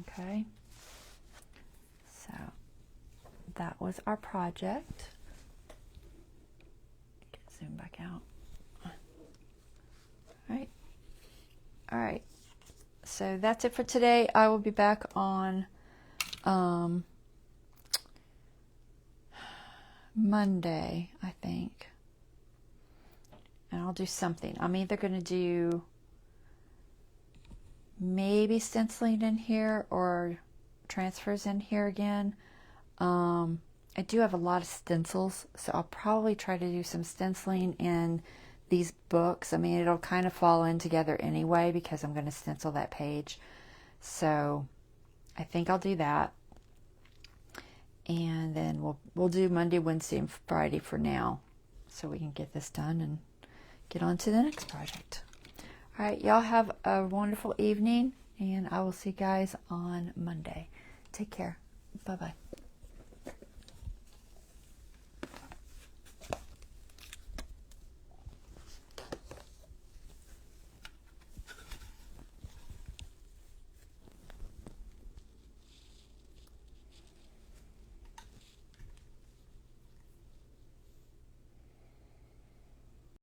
Okay, so that was our project. Zoom back out. All right, so that's it for today. I will be Monday, I think. And I'll do something. I'm either going to do maybe stenciling in here or transfers in here again. I do have a lot of stencils, so I'll probably try to do some stenciling in these books. I mean, it'll kind of fall in together anyway because I'm going to stencil that page. So I think I'll do that. And then we'll do Monday, Wednesday, and Friday for now, so we can get this done and get on to the next project. All right, y'all have a wonderful evening, and I will see you guys on Monday. Take care. Bye-bye.